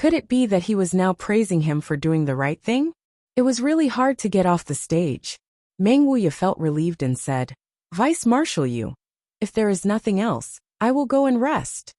Could it be that he was now praising him for doing the right thing? It was really hard to get off the stage. Meng Wuya felt relieved and said, "Vice Marshal Yu, if there is nothing else, I will go and rest."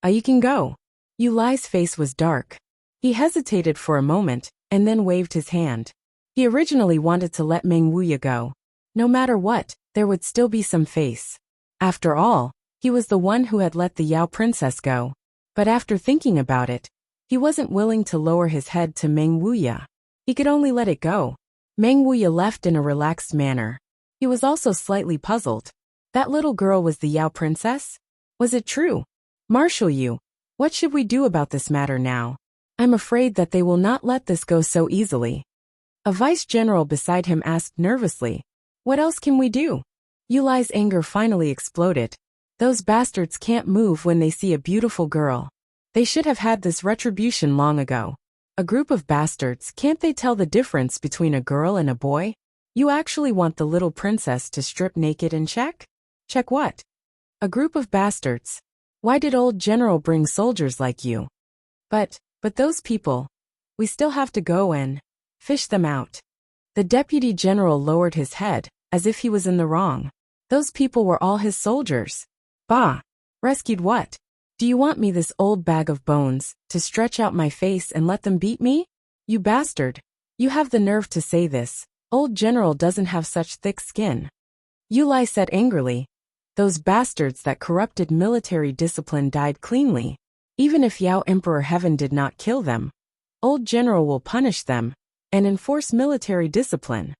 You can go." Yu Lai's face was dark. He hesitated for a moment, and then waved his hand. He originally wanted to let Meng Wuya go. No matter what, there would still be some face. After all, he was the one who had let the Yao princess go. But after thinking about it, he wasn't willing to lower his head to Meng Wuya. He could only let it go. Meng Wuya left in a relaxed manner. He was also slightly puzzled. That little girl was the Yao princess? Was it true? "Marshal Yu, what should we do about this matter now? I'm afraid that they will not let this go so easily." A vice-general beside him asked nervously, "What else can we do?" Yu Lai's anger finally exploded. Those bastards can't move when they see a beautiful girl. They should have had this retribution long ago. A group of bastards, can't they tell the difference between a girl and a boy? You actually want the little princess to strip naked and check? Check what? A group of bastards. Why did old general bring soldiers like you? But those people, we still have to go and fish them out. The deputy general lowered his head, as if he was in the wrong. Those people were all his soldiers. Bah! Rescued what? Do you want me, this old bag of bones, to stretch out my face and let them beat me? You bastard! You have the nerve to say this. Old general doesn't have such thick skin. Yu Lai said angrily. Those bastards that corrupted military discipline died cleanly. Even if Yao Emperor Heaven did not kill them, old general will punish them and enforce military discipline.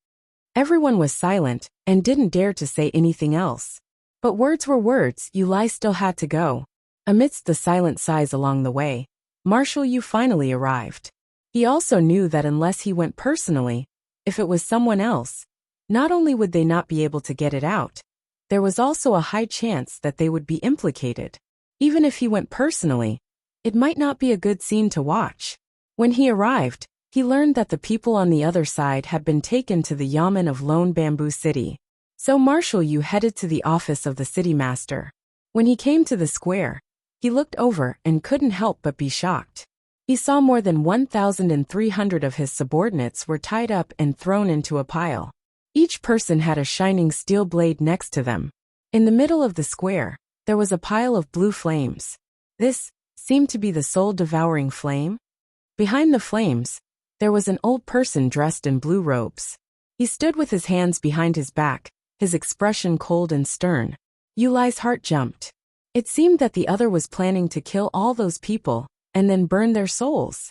Everyone was silent and didn't dare to say anything else. But words were words. Yu Lai still had to go. Amidst the silent sighs along the way, Marshal Yu finally arrived. He also knew that unless he went personally, if it was someone else, not only would they not be able to get it out, there was also a high chance that they would be implicated. Even if he went personally, it might not be a good scene to watch. When he arrived, he learned that the people on the other side had been taken to the yamen of Lone Bamboo City. So Marshal Yu headed to the office of the city master. When he came to the square, he looked over and couldn't help but be shocked. He saw more than 1,300 of his subordinates were tied up and thrown into a pile. Each person had a shining steel blade next to them. In the middle of the square, there was a pile of blue flames. This seemed to be the soul-devouring flame. Behind the flames, there was an old person dressed in blue robes. He stood with his hands behind his back, his expression cold and stern. Yu Lai's heart jumped. It seemed that the other was planning to kill all those people and then burn their souls.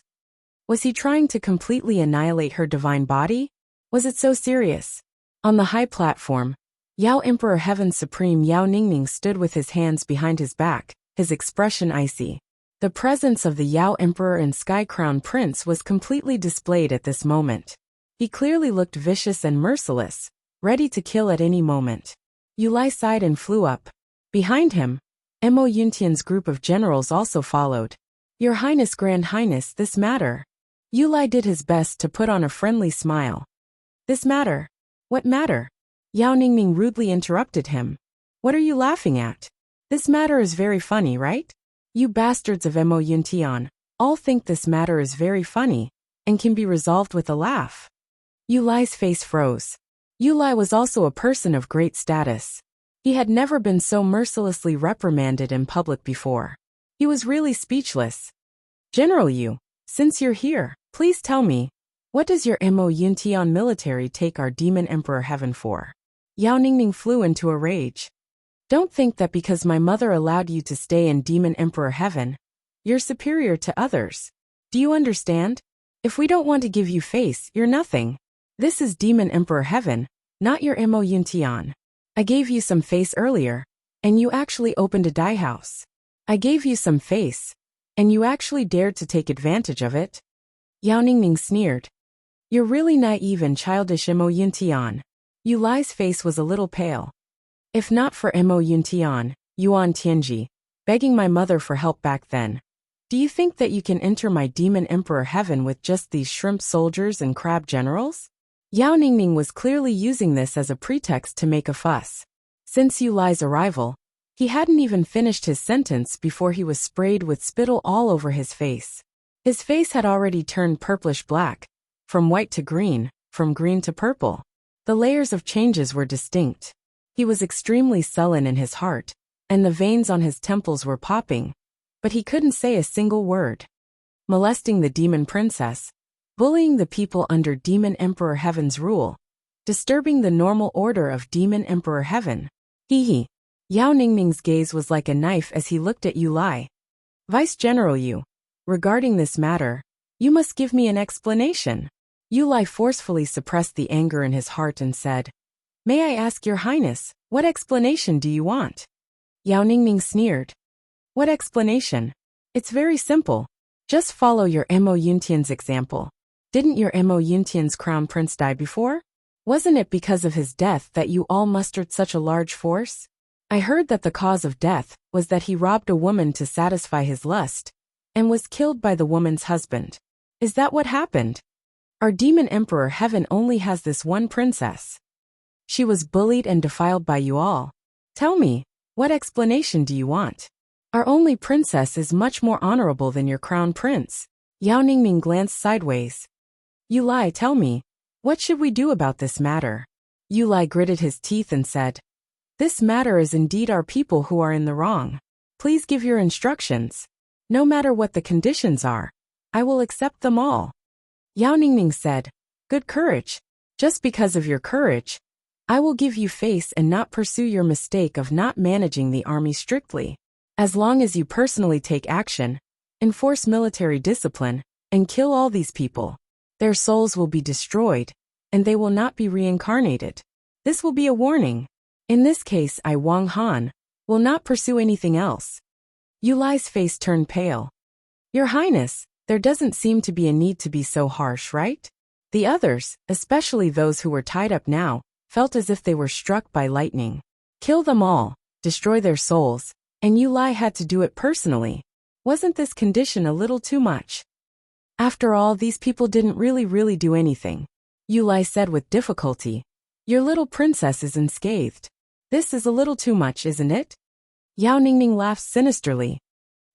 Was he trying to completely annihilate her divine body? Was it so serious? On the high platform, Yao Emperor Heaven Supreme Yao Ningning stood with his hands behind his back, his expression icy. The presence of the Yao Emperor and Sky Crown Prince was completely displayed at this moment. He clearly looked vicious and merciless, ready to kill at any moment. Yu Lai sighed and flew up. Behind him, Mo Yuntian's group of generals also followed. Your Highness, Grand Highness, this matter. Yu Lai did his best to put on a friendly smile. This matter? What matter? Yao Ningning rudely interrupted him. What are you laughing at? This matter is very funny, right? You bastards of Mo Yuntian all think this matter is very funny and can be resolved with a laugh. Yu Lai's face froze. Yu Lai was also a person of great status. He had never been so mercilessly reprimanded in public before. He was really speechless. General Yu, since you're here, please tell me, what does your Mo Yuntian military take our Demon Emperor Heaven for? Yao Ningning flew into a rage. Don't think that because my mother allowed you to stay in Demon Emperor Heaven, you're superior to others. Do you understand? If we don't want to give you face, you're nothing. This is Demon Emperor Heaven, not your Mo Yuntian. I gave you some face earlier, and you actually opened a dye house. I gave you some face, and you actually dared to take advantage of it. Yao Ningning sneered. You're really naive and childish, Mo Yuntian. Yu Lai's face was a little pale. If not for Mo Yuntian, Yuan Tianji, begging my mother for help back then, do you think that you can enter my Demon Emperor Heaven with just these shrimp soldiers and crab generals? Yao Ningning was clearly using this as a pretext to make a fuss. Since Yu Lai's arrival, he hadn't even finished his sentence before he was sprayed with spittle all over his face. His face had already turned purplish-black, from white to green, from green to purple. The layers of changes were distinct. He was extremely sullen in his heart, and the veins on his temples were popping, but he couldn't say a single word. Molesting the demon princess, bullying the people under Demon Emperor Heaven's rule, disturbing the normal order of Demon Emperor Heaven. Hee. Yao Ningming's gaze was like a knife as he looked at Yu Lai. Vice General Yu, regarding this matter, you must give me an explanation. Yu Lai forcefully suppressed the anger in his heart and said, May I ask your highness, what explanation do you want? Yao Ningming sneered. What explanation? It's very simple. Just follow your Mo Yuntian's example. Didn't your Mo Yuntian's crown prince die before? Wasn't it because of his death that you all mustered such a large force? I heard that the cause of death was that he robbed a woman to satisfy his lust, and was killed by the woman's husband. Is that what happened? Our Demon Emperor Heaven only has this one princess. She was bullied and defiled by you all. Tell me, what explanation do you want? Our only princess is much more honorable than your crown prince. Yao Ningming glanced sideways. Yu Lai, tell me, what should we do about this matter? Yu Lai gritted his teeth and said, This matter is indeed our people who are in the wrong. Please give your instructions. No matter what the conditions are, I will accept them all. Yao Ningming said, Good courage. Just because of your courage, I will give you face and not pursue your mistake of not managing the army strictly. As long as you personally take action, enforce military discipline, and kill all these people, their souls will be destroyed, and they will not be reincarnated. This will be a warning. In this case, I, Wang Han, will not pursue anything else. Yu Lai's face turned pale. Your Highness, there doesn't seem to be a need to be so harsh, right? The others, especially those who were tied up now, felt as if they were struck by lightning. Kill them all, destroy their souls, and Yu Lai had to do it personally. Wasn't this condition a little too much? After all, these people didn't really do anything. Yu Lai said with difficulty. Your little princess is unscathed. This is a little too much, isn't it? Yao Ningming laughed sinisterly.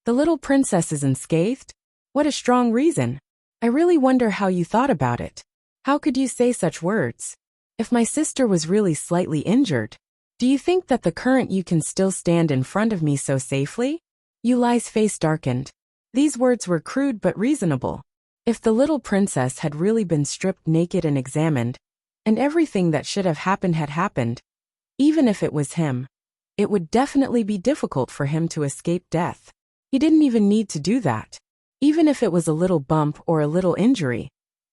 The little princess is unscathed? What a strong reason. I really wonder how you thought about it. How could you say such words? If my sister was really slightly injured, do you think that the current you can still stand in front of me so safely? Yu Lai's face darkened. These words were crude but reasonable. If the little princess had really been stripped naked and examined, and everything that should have happened had happened, even if it was him, it would definitely be difficult for him to escape death. He didn't even need to do that. Even if it was a little bump or a little injury,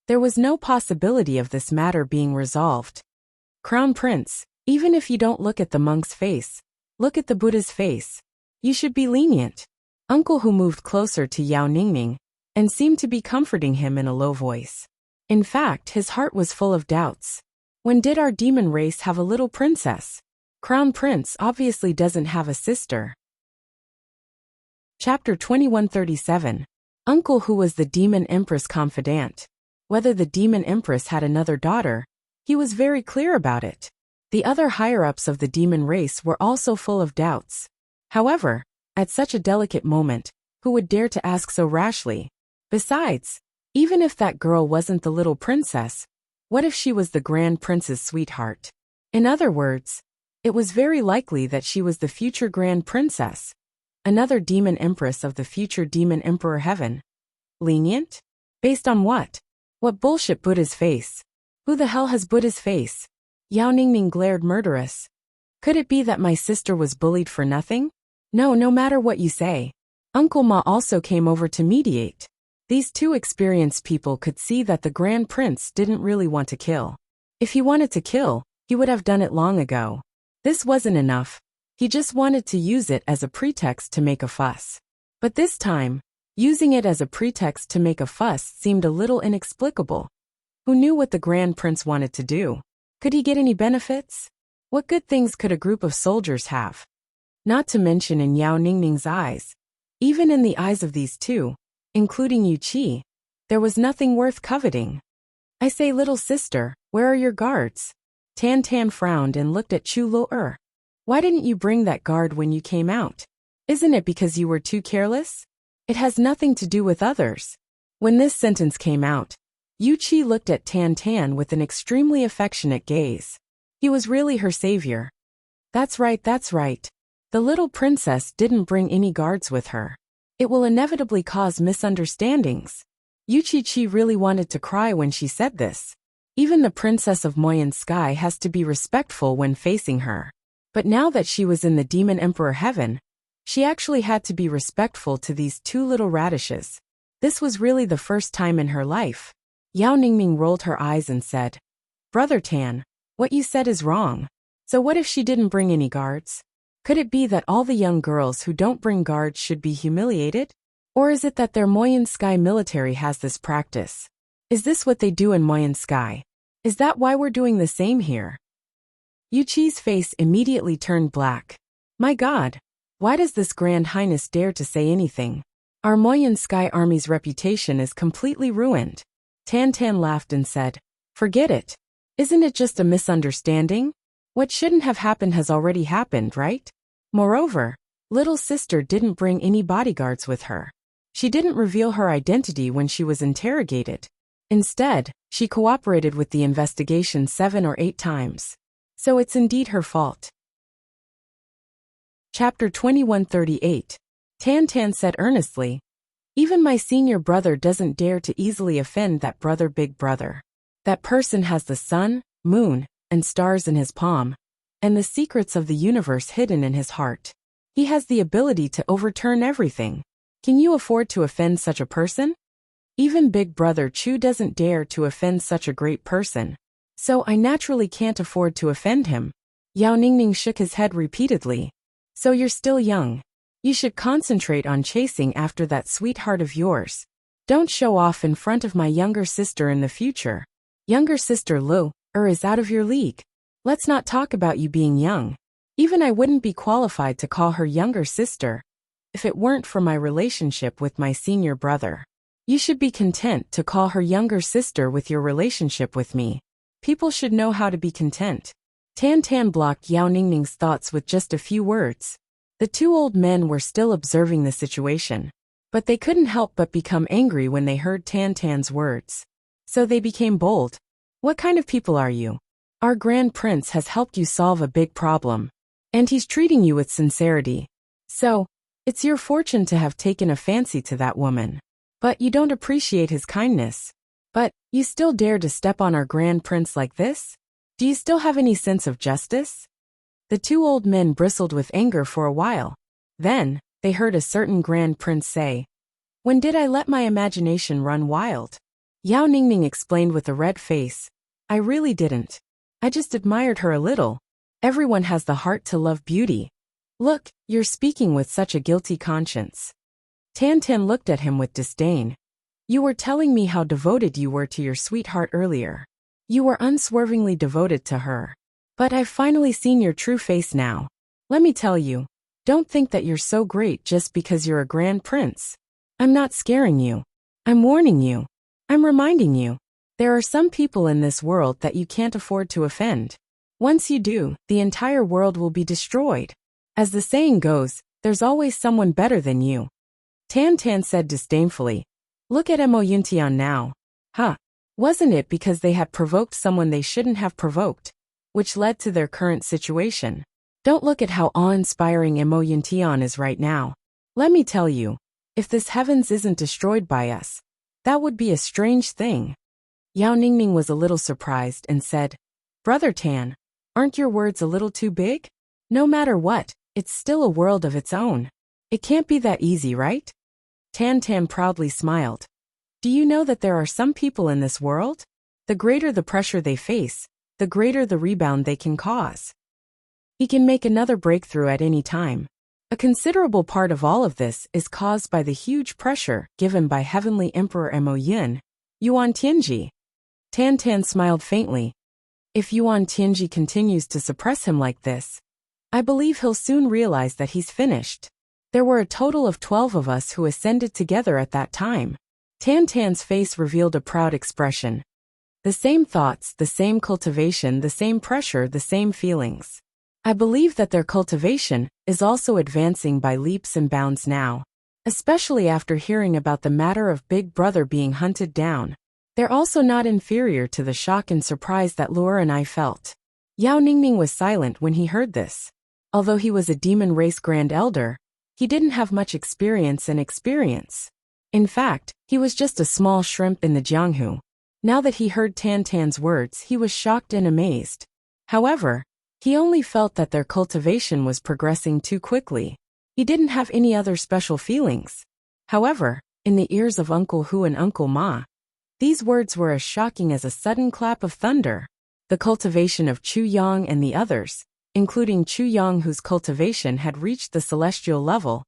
there was no possibility of this matter being resolved. Crown Prince, even if you don't look at the monk's face, look at the Buddha's face. You should be lenient. Uncle Hu moved closer to Yao Ningming and seemed to be comforting him in a low voice. In fact, his heart was full of doubts. When did our demon race have a little princess? Crown Prince obviously doesn't have a sister. Chapter 2137. Uncle Hu was the Demon Empress' confidant. Whether the Demon Empress had another daughter, he was very clear about it. The other higher-ups of the demon race were also full of doubts. However, at such a delicate moment, who would dare to ask so rashly? Besides, even if that girl wasn't the little princess, what if she was the Grand Prince's sweetheart? In other words, it was very likely that she was the future Grand Princess, another Demon Empress of the future Demon Emperor Heaven. Lenient? Based on what? What bullshit, Buddha's face? Who the hell has Buddha's face? Yao Ningming glared murderous. Could it be that my sister was bullied for nothing? No matter what you say. Uncle Ma also came over to mediate. These two experienced people could see that the Grand Prince didn't really want to kill. If he wanted to kill, he would have done it long ago. This wasn't enough. He just wanted to use it as a pretext to make a fuss. But this time, using it as a pretext to make a fuss seemed a little inexplicable. Who knew what the Grand Prince wanted to do? Could he get any benefits? What good things could a group of soldiers have? Not to mention in Yao Ningming's eyes, even in the eyes of these two, including Yu Qi, there was nothing worth coveting. I say, little sister, where are your guards? Tan Tan frowned and looked at Chu Lo-er. Why didn't you bring that guard when you came out? Isn't it because you were too careless? It has nothing to do with others. When this sentence came out, Yuqi looked at Tan Tan with an extremely affectionate gaze. He was really her savior. That's right, that's right. The little princess didn't bring any guards with her. It will inevitably cause misunderstandings. Yuqi really wanted to cry when she said this. Even the princess of Moyen Sky has to be respectful when facing her. But now that she was in the Demon Emperor heaven, she actually had to be respectful to these two little radishes. This was really the first time in her life. Yao Ningning rolled her eyes and said, Brother Tan, what you said is wrong. So what if she didn't bring any guards? Could it be that all the young girls who don't bring guards should be humiliated? Or is it that their Moyen Sky military has this practice? Is this what they do in Moyen Sky? Is that why we're doing the same here? Yuqi's face immediately turned black. My God, why does this Grand Highness dare to say anything? Our Moyen Sky army's reputation is completely ruined. Tan Tan laughed and said, Forget it. Isn't it just a misunderstanding? What shouldn't have happened has already happened, right? Moreover, little sister didn't bring any bodyguards with her. She didn't reveal her identity when she was interrogated. Instead, she cooperated with the investigation 7 or 8 times. So it's indeed her fault. Chapter 2138. Tan Tan said earnestly, Even my senior brother doesn't dare to easily offend that brother big brother. That person has the sun, moon, and stars in his palm, and the secrets of the universe hidden in his heart. He has the ability to overturn everything. Can you afford to offend such a person? Even Big Brother Chu doesn't dare to offend such a great person. So I naturally can't afford to offend him. Yao Ningning shook his head repeatedly. So you're still young. You should concentrate on chasing after that sweetheart of yours. Don't show off in front of my younger sister in the future. Younger sister Lu is out of your league. Let's not talk about you being young. Even I wouldn't be qualified to call her younger sister if it weren't for my relationship with my senior brother. You should be content to call her younger sister with your relationship with me. People should know how to be content. Tan Tan blocked Yao Ningning's thoughts with just a few words. The two old men were still observing the situation, but they couldn't help but become angry when they heard Tan Tan's words. So they became bold. What kind of people are you? Our Grand Prince has helped you solve a big problem, and he's treating you with sincerity. So, it's your fortune to have taken a fancy to that woman. But you don't appreciate his kindness. But, you still dare to step on our Grand Prince like this? Do you still have any sense of justice? The two old men bristled with anger for a while. Then, they heard a certain Grand Prince say, When did I let my imagination run wild? Yao Ningning explained with a red face, I really didn't. I just admired her a little. Everyone has the heart to love beauty. Look, you're speaking with such a guilty conscience. Tan Tan looked at him with disdain. You were telling me how devoted you were to your sweetheart earlier. You were unswervingly devoted to her. But I've finally seen your true face now. Let me tell you, don't think that you're so great just because you're a Grand Prince. I'm not scaring you. I'm warning you. I'm reminding you. There are some people in this world that you can't afford to offend. Once you do, the entire world will be destroyed. As the saying goes, there's always someone better than you. Tan Tan said disdainfully. Look at Mo Yuntian now. Huh. Wasn't it because they had provoked someone they shouldn't have provoked, which led to their current situation? Don't look at how awe-inspiring Mo Yuntian is right now. Let me tell you, if this heavens isn't destroyed by us, that would be a strange thing. Yao Ningning was a little surprised and said, Brother Tan, aren't your words a little too big? No matter what, it's still a world of its own. It can't be that easy, right? Tan Tan proudly smiled. Do you know that there are some people in this world? The greater the pressure they face, the greater the rebound they can cause. He can make another breakthrough at any time. A considerable part of all of this is caused by the huge pressure given by Heavenly Emperor Mo Yin, Yuan Tianji. Tan Tan smiled faintly. If Yuan Tianji continues to suppress him like this, I believe he'll soon realize that he's finished. There were a total of 12 of us who ascended together at that time. Tan Tan's face revealed a proud expression. The same thoughts, the same cultivation, the same pressure, the same feelings. I believe that their cultivation is also advancing by leaps and bounds now. especially after hearing about the matter of Big Brother being hunted down. They're also not inferior to the shock and surprise that Luer and I felt. Yao Ningning was silent when he heard this. Although he was a demon race Grand Elder, he didn't have much experience. In fact, he was just a small shrimp in the Jianghu. Now that he heard Tan Tan's words, he was shocked and amazed. However, he only felt that their cultivation was progressing too quickly. He didn't have any other special feelings. However, in the ears of Uncle Hu and Uncle Ma, these words were as shocking as a sudden clap of thunder. The cultivation of Chu Yang and the others, including Chu Yang whose cultivation had reached the celestial level,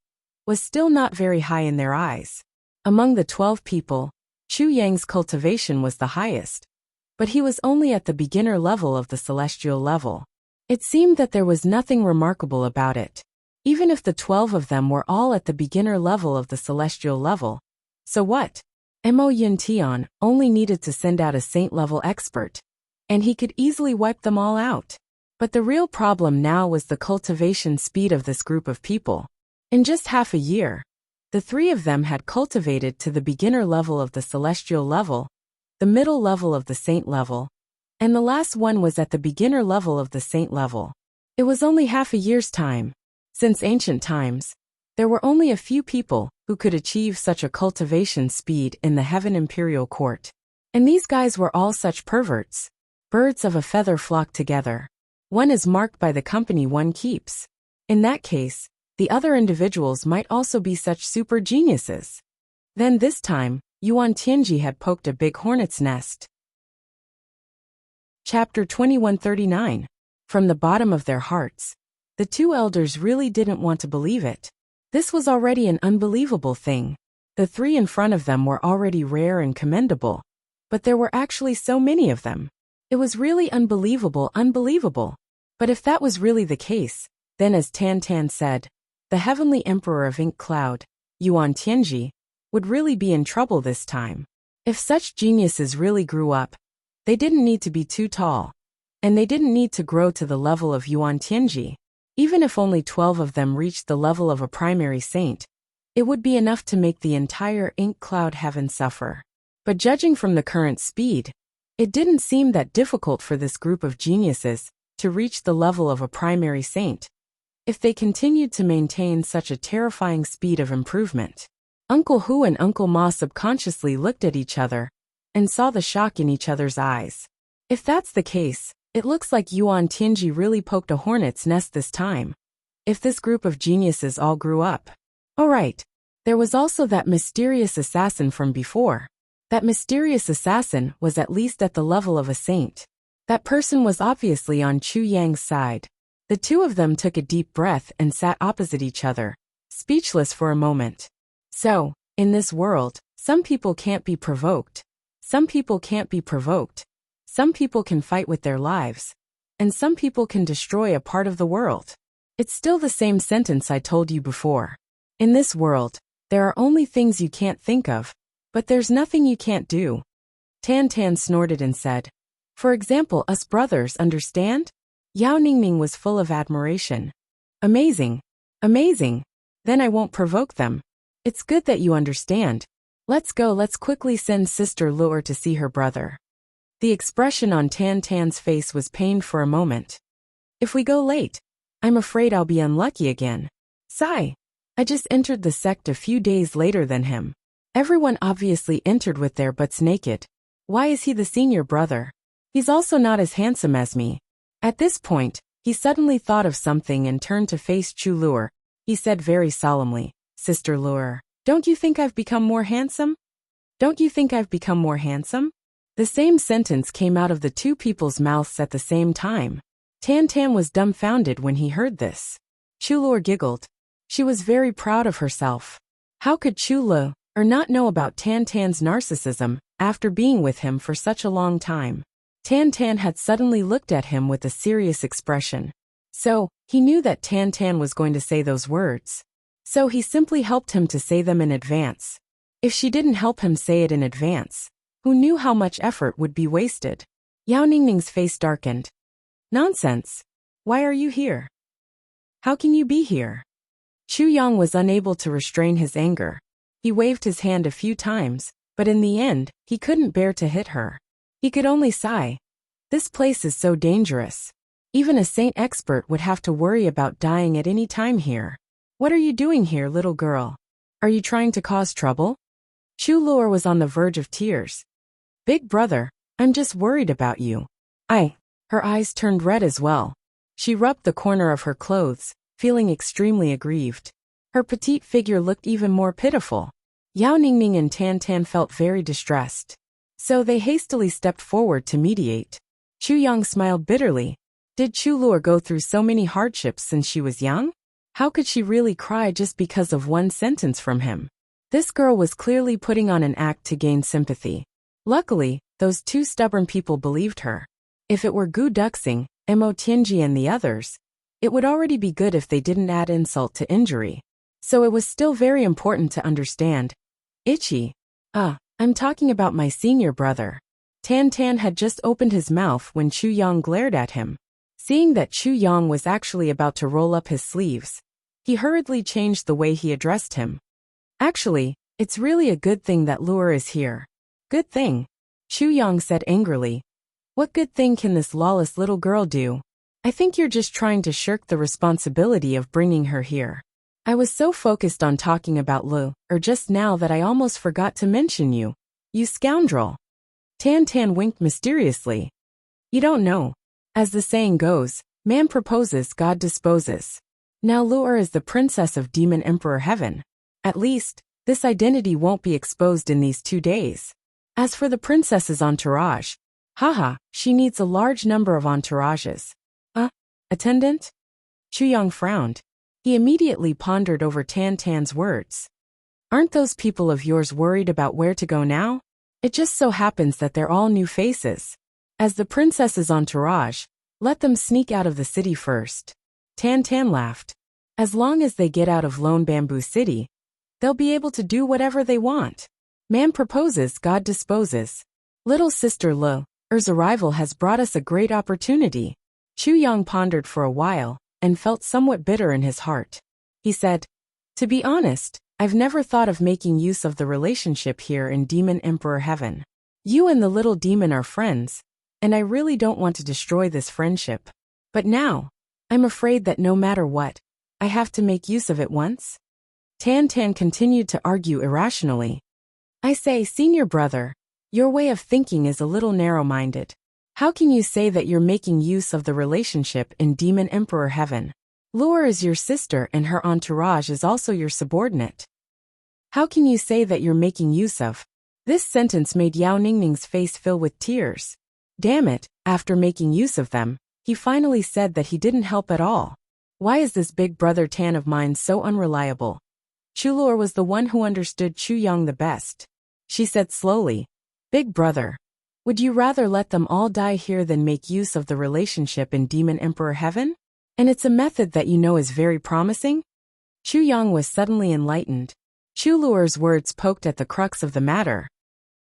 was still not very high in their eyes. Among the 12 people, Chu Yang's cultivation was the highest, but he was only at the beginner level of the celestial level. It seemed that there was nothing remarkable about it. Even if the 12 of them were all at the beginner level of the celestial level. So what? Mo Yuntian only needed to send out a saint-level expert, and he could easily wipe them all out. But the real problem now was the cultivation speed of this group of people. In just half a year, the 3 of them had cultivated to the beginner level of the celestial level, the middle level of the saint level, and the last one was at the beginner level of the saint level. It was only half a year's time. Since ancient times, there were only a few people who could achieve such a cultivation speed in the Heaven Imperial Court. And these guys were all such perverts. Birds of a feather flock together. One is marked by the company one keeps. In that case, the other individuals might also be such super geniuses. Then this time, Yuan Tianji had poked a big hornet's nest. Chapter 2139. From the bottom of their hearts, the 2 elders really didn't want to believe it. This was already an unbelievable thing. The 3 in front of them were already rare and commendable, but there were actually so many of them. It was really unbelievable. But if that was really the case, then as Tan Tan said, the Heavenly Emperor of Ink Cloud, Yuan Tianji, would really be in trouble this time. If such geniuses really grew up, they didn't need to be too tall, and they didn't need to grow to the level of Yuan Tianji. Even if only 12 of them reached the level of a primary saint, it would be enough to make the entire Ink Cloud heaven suffer. But judging from the current speed, it didn't seem that difficult for this group of geniuses to reach the level of a primary saint, if they continued to maintain such a terrifying speed of improvement. Uncle Hu and Uncle Ma subconsciously looked at each other and saw the shock in each other's eyes. If that's the case, it looks like Yuan Tianji really poked a hornet's nest this time. If this group of geniuses all grew up. Alright, there was also that mysterious assassin from before. That mysterious assassin was at least at the level of a saint. That person was obviously on Chu Yang's side. The 2 of them took a deep breath and sat opposite each other, speechless for a moment. So, in this world, some people can't be provoked. Some people can't be provoked. Some people can fight with their lives. And some people can destroy a part of the world. It's still the same sentence I told you before. In this world, there are only things you can't think of, but there's nothing you can't do. Tan Tan snorted and said, for example, us brothers, understand? Yao Ningning was full of admiration. Amazing. Then I won't provoke them. It's good that you understand. Let's go, let's quickly send Sister Luer to see her brother. The expression on Tan Tan's face was pained for a moment. If we go late, I'm afraid I'll be unlucky again. Sigh. I just entered the sect a few days later than him. Everyone obviously entered with their butts naked. Why is he the senior brother? He's also not as handsome as me. At this point, he suddenly thought of something and turned to face Chu Luer. He said very solemnly, Sister Luer, don't you think I've become more handsome? The same sentence came out of the 2 people's mouths at the same time. Tan Tan was dumbfounded when he heard this. Chu Luer giggled. She was very proud of herself. How could Chu Luer not know about Tan Tan's narcissism after being with him for such a long time? Tan Tan had suddenly looked at him with a serious expression. So, he knew that Tan Tan was going to say those words. So he simply helped him to say them in advance. If she didn't help him say it in advance, who knew how much effort would be wasted? Yao Ningning's face darkened. Nonsense. Why are you here? How can you be here? Chu Yang was unable to restrain his anger. He waved his hand a few times, but in the end, he couldn't bear to hit her. He could only sigh. This place is so dangerous. Even a saint expert would have to worry about dying at any time here. What are you doing here, little girl? Are you trying to cause trouble? Chu Luo was on the verge of tears. Big brother, I'm just worried about you. Her eyes turned red as well. She rubbed the corner of her clothes, feeling extremely aggrieved. Her petite figure looked even more pitiful. Yao Ningning and Tan Tan felt very distressed. So they hastily stepped forward to mediate. Chu Yang smiled bitterly. Did Chu Luo go through so many hardships since she was young? How could she really cry just because of one sentence from him? This girl was clearly putting on an act to gain sympathy. Luckily, those two stubborn people believed her. If it were Gu Duxing, Mo Tianji and the others, it would already be good if they didn't add insult to injury. So it was still very important to understand. Itchy. I'm talking about my senior brother. Tan Tan had just opened his mouth when Chu Yang glared at him. Seeing that Chu Yang was actually about to roll up his sleeves, he hurriedly changed the way he addressed him. Actually, it's really a good thing that Luo is here. Good thing? Chu Yang said angrily. What good thing can this lawless little girl do? I think you're just trying to shirk the responsibility of bringing her here. I was so focused on talking about Luo just now that I almost forgot to mention you. You scoundrel. Tan Tan winked mysteriously. You don't know. As the saying goes, man proposes, God disposes. Now Luo is the princess of Demon Emperor Heaven. At least, this identity won't be exposed in these 2 days. As for the princess's entourage, she needs a large number of entourages. Attendant? Chu Yang frowned. He immediately pondered over Tan Tan's words. Aren't those people of yours worried about where to go now? It just so happens that they're all new faces. As the princess's entourage, let them sneak out of the city first. Tan Tan laughed. As long as they get out of Lone Bamboo City, they'll be able to do whatever they want. Man proposes, God disposes. Little sister Luo's arrival has brought us a great opportunity. Chu Yang pondered for a while and felt somewhat bitter in his heart. He said, to be honest, I've never thought of making use of the relationship here in Demon Emperor Heaven. You and the little demon are friends, and I really don't want to destroy this friendship. But now, I'm afraid that no matter what, I have to make use of it once. Tan Tan continued to argue irrationally. I say, senior brother, your way of thinking is a little narrow-minded. How can you say that you're making use of the relationship in Demon Emperor Heaven? Luo is your sister and her entourage is also your subordinate. How can you say that you're making use of? This sentence made Yao Ningning's face fill with tears. Damn it, after making use of them, he finally said that he didn't help at all. Why is this big brother Tan of mine so unreliable? Chu Luo was the one who understood Chu Yang the best. She said slowly, Big brother, would you rather let them all die here than make use of the relationship in Demon Emperor Heaven? And it's a method that you know is very promising? Chu Yang was suddenly enlightened. Chu Luo's words poked at the crux of the matter.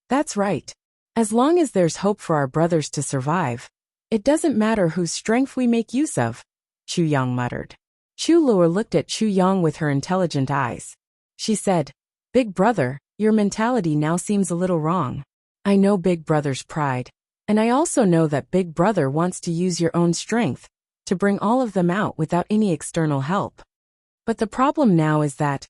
That's right. As long as there's hope for our brothers to survive, it doesn't matter whose strength we make use of, Chu Yang muttered. Chu Luo looked at Chu Yang with her intelligent eyes. She said, Big brother, your mentality now seems a little wrong. I know Big brother's pride, and I also know that Big brother wants to use your own strength to bring all of them out without any external help. But the problem now is that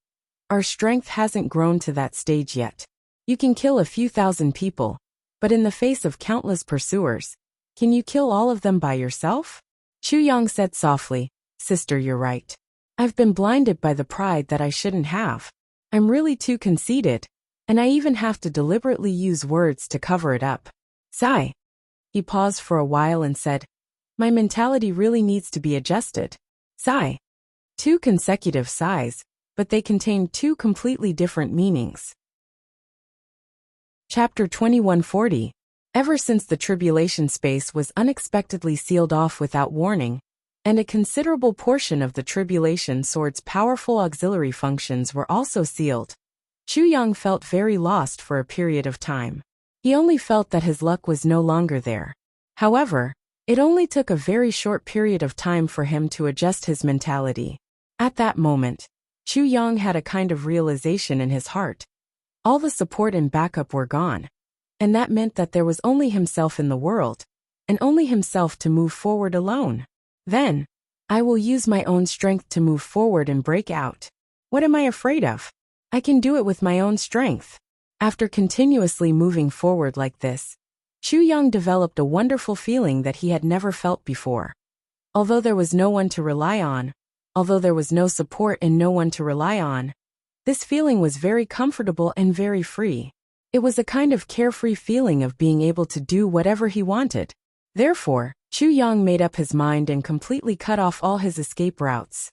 our strength hasn't grown to that stage yet. You can kill a few thousand people, but in the face of countless pursuers, can you kill all of them by yourself? Chu Yang said softly, Sister, you're right. I've been blinded by the pride that I shouldn't have. I'm really too conceited, and I even have to deliberately use words to cover it up. Sigh. He paused for a while and said, My mentality really needs to be adjusted. Sigh. 2 consecutive sighs, but they contained 2 completely different meanings. Chapter 2140. Ever since the tribulation space was unexpectedly sealed off without warning, and a considerable portion of the tribulation sword's powerful auxiliary functions were also sealed, Chu Yang felt very lost for a period of time. He only felt that his luck was no longer there. However, it only took a very short period of time for him to adjust his mentality. At that moment, Chu Yang had a kind of realization in his heart. All the support and backup were gone. And that meant that there was only himself in the world, and only himself to move forward alone. Then, I will use my own strength to move forward and break out. What am I afraid of? I can do it with my own strength. After continuously moving forward like this, Chu Yang developed a wonderful feeling that he had never felt before. Although there was no one to rely on, although there was no support and no one to rely on, this feeling was very comfortable and very free. It was a kind of carefree feeling of being able to do whatever he wanted. Therefore, Chu Yang made up his mind and completely cut off all his escape routes.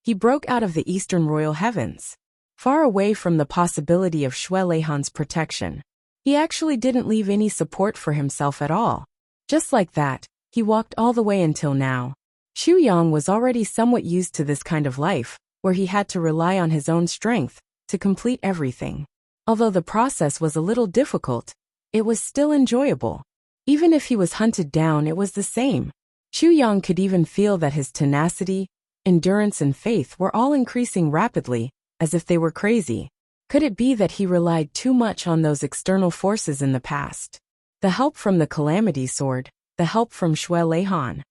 He broke out of the eastern royal heavens, far away from the possibility of Shui Leihan's protection. He actually didn't leave any support for himself at all. Just like that, he walked all the way until now. Chu Yang was already somewhat used to this kind of life, where he had to rely on his own strength to complete everything. Although the process was a little difficult, it was still enjoyable. Even if he was hunted down, it was the same. Chu Yang could even feel that his tenacity, endurance and faith were all increasing rapidly, as if they were crazy. Could it be that he relied too much on those external forces in the past? The help from the Calamity Sword, the help from Shui Leihan,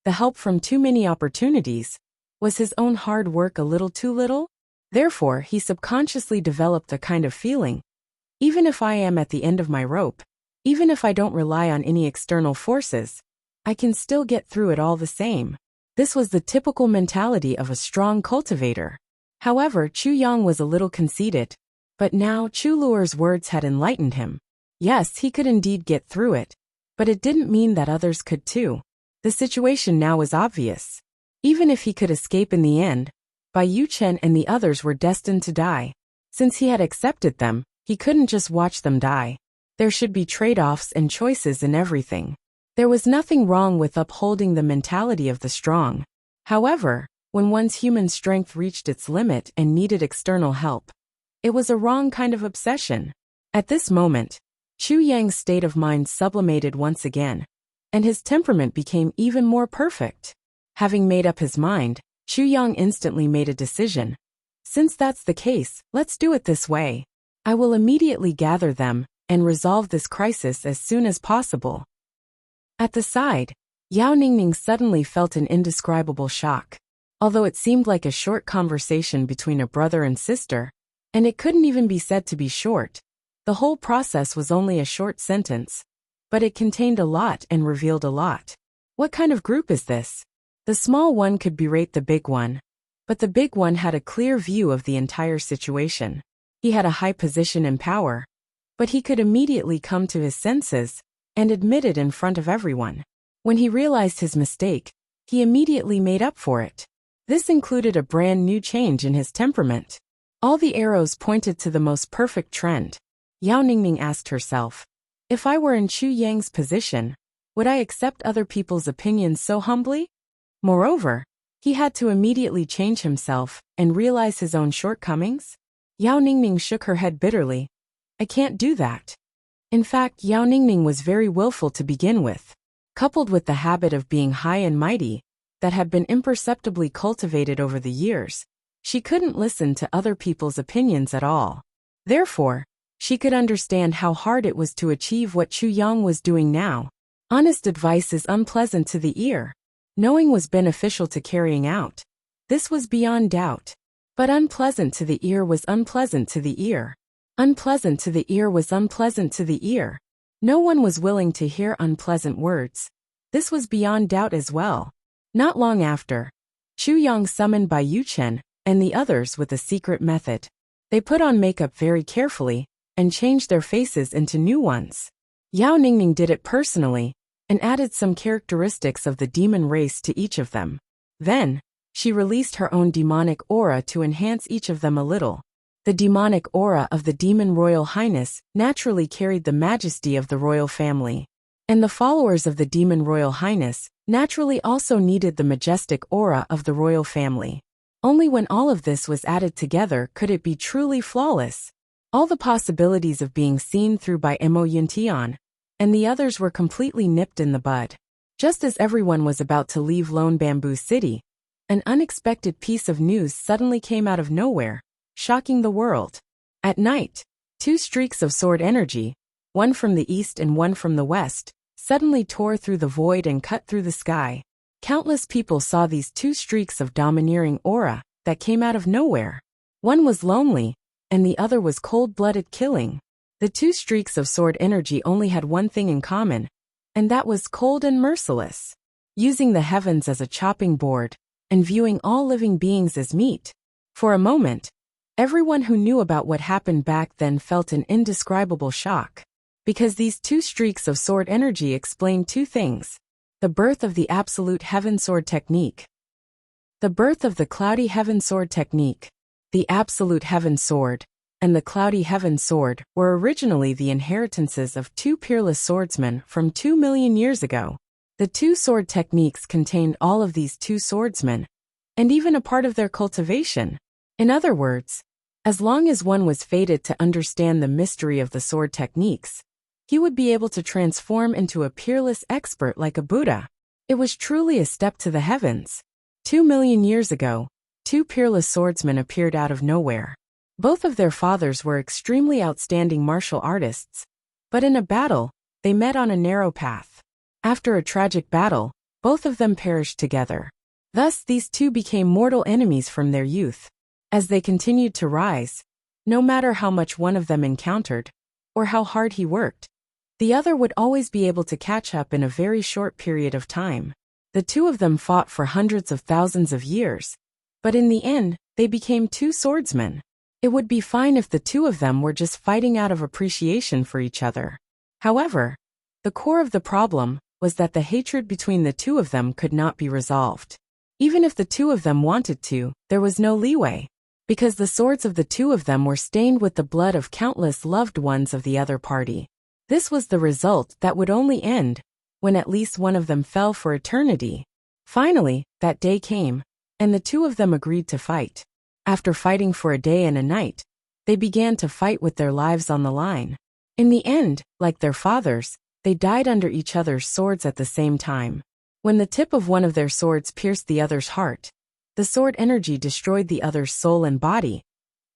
the help from too many opportunities. Was his own hard work a little too little? Therefore, he subconsciously developed a kind of feeling. Even if I am at the end of my rope, even if I don't rely on any external forces, I can still get through it all the same. This was the typical mentality of a strong cultivator. However, Chu Yang was a little conceited. But now Chu Luer's words had enlightened him. Yes, he could indeed get through it. But it didn't mean that others could too. The situation now was obvious. Even if he could escape in the end, Bai Yuchen and the others were destined to die. Since he had accepted them, he couldn't just watch them die. There should be trade-offs and choices in everything. There was nothing wrong with upholding the mentality of the strong. However, when one's human strength reached its limit and needed external help, it was a wrong kind of obsession. At this moment, Chu Yang's state of mind sublimated once again, and his temperament became even more perfect. Having made up his mind, Chu Yang instantly made a decision. Since that's the case, let's do it this way. I will immediately gather them and resolve this crisis as soon as possible. At the side, Yao Ningning suddenly felt an indescribable shock. Although it seemed like a short conversation between a brother and sister, and it couldn't even be said to be short, the whole process was only a short sentence, but it contained a lot and revealed a lot. What kind of group is this? The small one could berate the big one, but the big one had a clear view of the entire situation. He had a high position and power, but he could immediately come to his senses and admit it in front of everyone. When he realized his mistake, he immediately made up for it. This included a brand new change in his temperament. All the arrows pointed to the most perfect trend. Yao Ningning asked herself, if I were in Chu Yang's position, would I accept other people's opinions so humbly? Moreover, he had to immediately change himself and realize his own shortcomings. Yao Ningning shook her head bitterly. I can't do that. In fact, Yao Ningning was very willful to begin with. Coupled with the habit of being high and mighty, that had been imperceptibly cultivated over the years, she couldn't listen to other people's opinions at all. Therefore, she could understand how hard it was to achieve what Chu Yang was doing now. Honest advice is unpleasant to the ear. Knowing was beneficial to carrying out. This was beyond doubt. But unpleasant to the ear was unpleasant to the ear. Unpleasant to the ear was unpleasant to the ear. No one was willing to hear unpleasant words. This was beyond doubt as well. Not long after, Chu Yang summoned Bai Yuchen and the others with a secret method. They put on makeup very carefully and changed their faces into new ones. Yao Ningning did it personally and added some characteristics of the demon race to each of them. Then, she released her own demonic aura to enhance each of them a little. The demonic aura of the Demon Royal Highness naturally carried the majesty of the royal family, and the followers of the Demon Royal Highness naturally also needed the majestic aura of the royal family. Only when all of this was added together could it be truly flawless. All the possibilities of being seen through by Mo Yuntian and the others were completely nipped in the bud. Just as everyone was about to leave Lone Bamboo City, An unexpected piece of news suddenly came out of nowhere, shocking the world. At night, two streaks of sword energy, one from the east and one from the west, suddenly tore through the void and cut through the sky. Countless people saw these two streaks of domineering aura that came out of nowhere. One was lonely, and the other was cold-blooded killing. The two streaks of sword energy only had one thing in common, and that was cold and merciless. Using the heavens as a chopping board, and viewing all living beings as meat. For a moment, everyone who knew about what happened back then felt an indescribable shock. Because these two streaks of sword energy explained two things: the birth of the absolute heaven sword technique. The birth of the cloudy heaven sword technique. The absolute heaven sword and the cloudy heaven sword were originally the inheritances of two peerless swordsmen from 2 million years ago. The two sword techniques contained all of these two swordsmen, and even a part of their cultivation. In other words, as long as one was fated to understand the mystery of the sword techniques, he would be able to transform into a peerless expert like a Buddha. It was truly a step to the heavens. 2 million years ago, two peerless swordsmen appeared out of nowhere. Both of their fathers were extremely outstanding martial artists, but in a battle, they met on a narrow path. After a tragic battle, both of them perished together. Thus, these two became mortal enemies from their youth. As they continued to rise, no matter how much one of them encountered, or how hard he worked, the other would always be able to catch up in a very short period of time. The two of them fought for hundreds of thousands of years, but in the end, they became two swordsmen. It would be fine if the two of them were just fighting out of appreciation for each other. However, the core of the problem was that the hatred between the two of them could not be resolved. Even if the two of them wanted to, there was no leeway, because the swords of the two of them were stained with the blood of countless loved ones of the other party. This was the result that would only end when at least one of them fell for eternity. Finally, that day came, and the two of them agreed to fight. After fighting for a day and a night, they began to fight with their lives on the line. In the end, like their fathers, they died under each other's swords at the same time. When the tip of one of their swords pierced the other's heart, the sword energy destroyed the other's soul and body,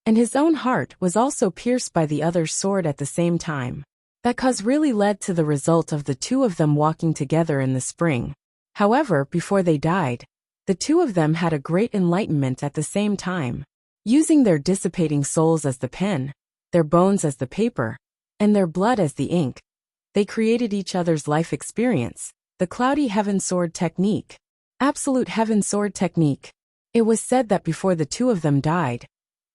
and his own heart was also pierced by the other's sword at the same time. That cause really led to the result of the two of them walking together in the spring. However, before they died, the two of them had a great enlightenment at the same time. Using their dissipating souls as the pen, their bones as the paper, and their blood as the ink, they created each other's life experience, the cloudy heaven sword technique. Absolute heaven sword technique. It was said that before the two of them died,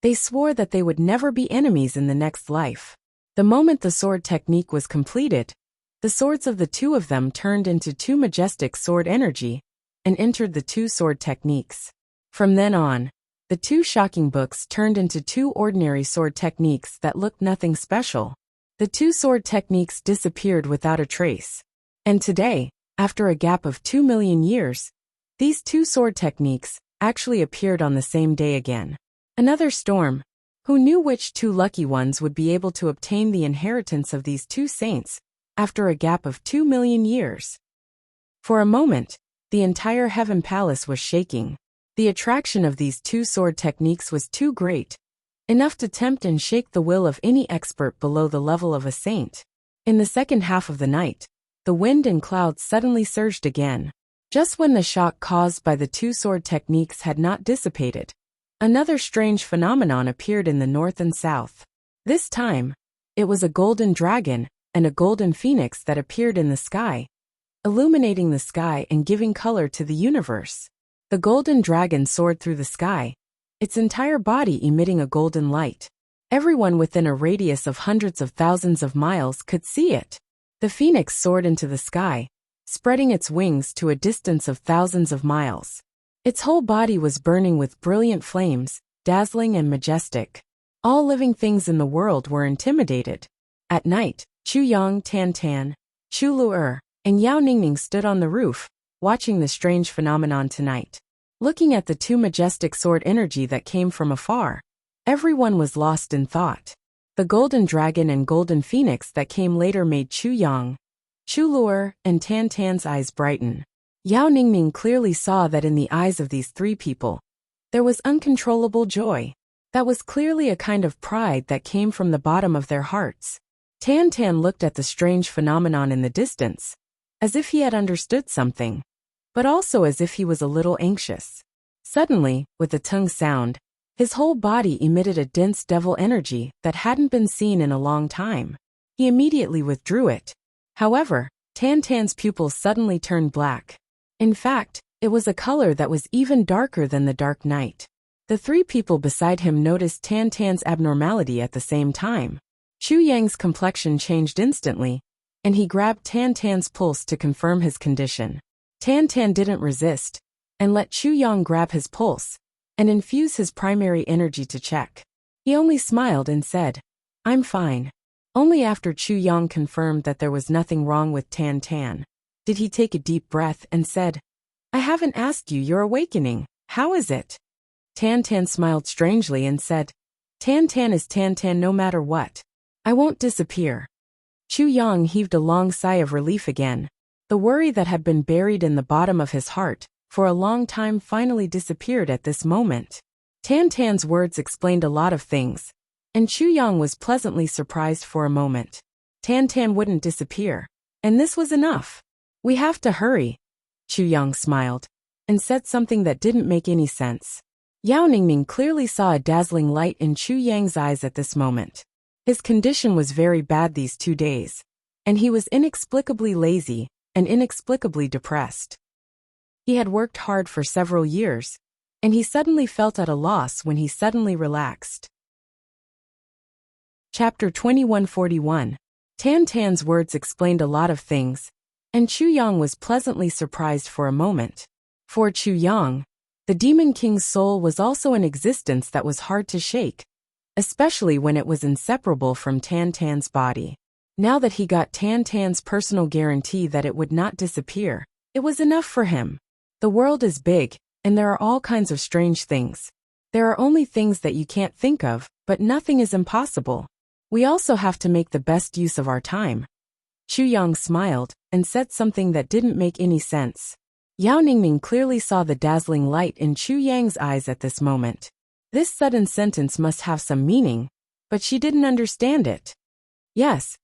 they swore that they would never be enemies in the next life. The moment the sword technique was completed, the swords of the two of them turned into two majestic sword energy and entered the two sword techniques. From then on, the two shocking books turned into two ordinary sword techniques that looked nothing special. The two sword techniques disappeared without a trace. And today, after a gap of 2 million years, these two sword techniques actually appeared on the same day again. Another storm. Who knew which two lucky ones would be able to obtain the inheritance of these two saints after a gap of 2 million years? For a moment, the entire heaven palace was shaking. The attraction of these two sword techniques was too great, enough to tempt and shake the will of any expert below the level of a saint. In the second half of the night, the wind and clouds suddenly surged again. Just when the shock caused by the two sword techniques had not dissipated, another strange phenomenon appeared in the north and south. This time, it was a golden dragon and a golden phoenix that appeared in the sky, illuminating the sky and giving color to the universe. The golden dragon soared through the sky, its entire body emitting a golden light. Everyone within a radius of hundreds of thousands of miles could see it. The phoenix soared into the sky, spreading its wings to a distance of thousands of miles. Its whole body was burning with brilliant flames, dazzling and majestic. All living things in the world were intimidated. At night, Chu Yang, Tan Tan, Chu Lu'er, and Yao Ningning stood on the roof, watching the strange phenomenon tonight. Looking at the two majestic sword energy that came from afar, everyone was lost in thought. The golden dragon and golden phoenix that came later made Chu Yang, Chu Lu'er, and Tan Tan's eyes brighten. Yao Ningning clearly saw that in the eyes of these three people, there was uncontrollable joy. That was clearly a kind of pride that came from the bottom of their hearts. Tan Tan looked at the strange phenomenon in the distance, as if he had understood something, but also as if he was a little anxious. Suddenly, with a tongue sound, his whole body emitted a dense devil energy that hadn't been seen in a long time. He immediately withdrew it. However, Tan Tan's pupils suddenly turned black. In fact, it was a color that was even darker than the dark night. The three people beside him noticed Tan Tan's abnormality at the same time. Chu Yang's complexion changed instantly, and he grabbed Tan Tan's pulse to confirm his condition. Tan Tan didn't resist, and let Chu Yang grab his pulse and infuse his primary energy to check. He only smiled and said, "I'm fine." Only after Chu Yang confirmed that there was nothing wrong with Tan Tan did he take a deep breath and said, "I haven't asked you your awakening. How is it?" Tan Tan smiled strangely and said, "Tan Tan is Tan Tan no matter what. I won't disappear." Chu Yang heaved a long sigh of relief again. The worry that had been buried in the bottom of his heart for a long time finally disappeared at this moment. Tan Tan's words explained a lot of things, and Chu Yang was pleasantly surprised for a moment. Tan Tan wouldn't disappear, and this was enough. "We have to hurry." Chu Yang smiled and said something that didn't make any sense. Yao Ningning clearly saw a dazzling light in Chu Yang's eyes at this moment. His condition was very bad these 2 days, and he was inexplicably lazy and inexplicably depressed. He had worked hard for several years, and he suddenly felt at a loss when he suddenly relaxed. Chapter 2141. Tan Tan's words explained a lot of things, and Chu Yang was pleasantly surprised for a moment. For Chu Yang, the Demon King's soul was also an existence that was hard to shake, especially when it was inseparable from Tan Tan's body. Now that he got Tan Tan's personal guarantee that it would not disappear, it was enough for him. The world is big, and there are all kinds of strange things. There are only things that you can't think of, but nothing is impossible. We also have to make the best use of our time. Chu Yang smiled and said something that didn't make any sense. Yao Ningning clearly saw the dazzling light in Chu Yang's eyes at this moment. This sudden sentence must have some meaning, but she didn't understand it. "Yes."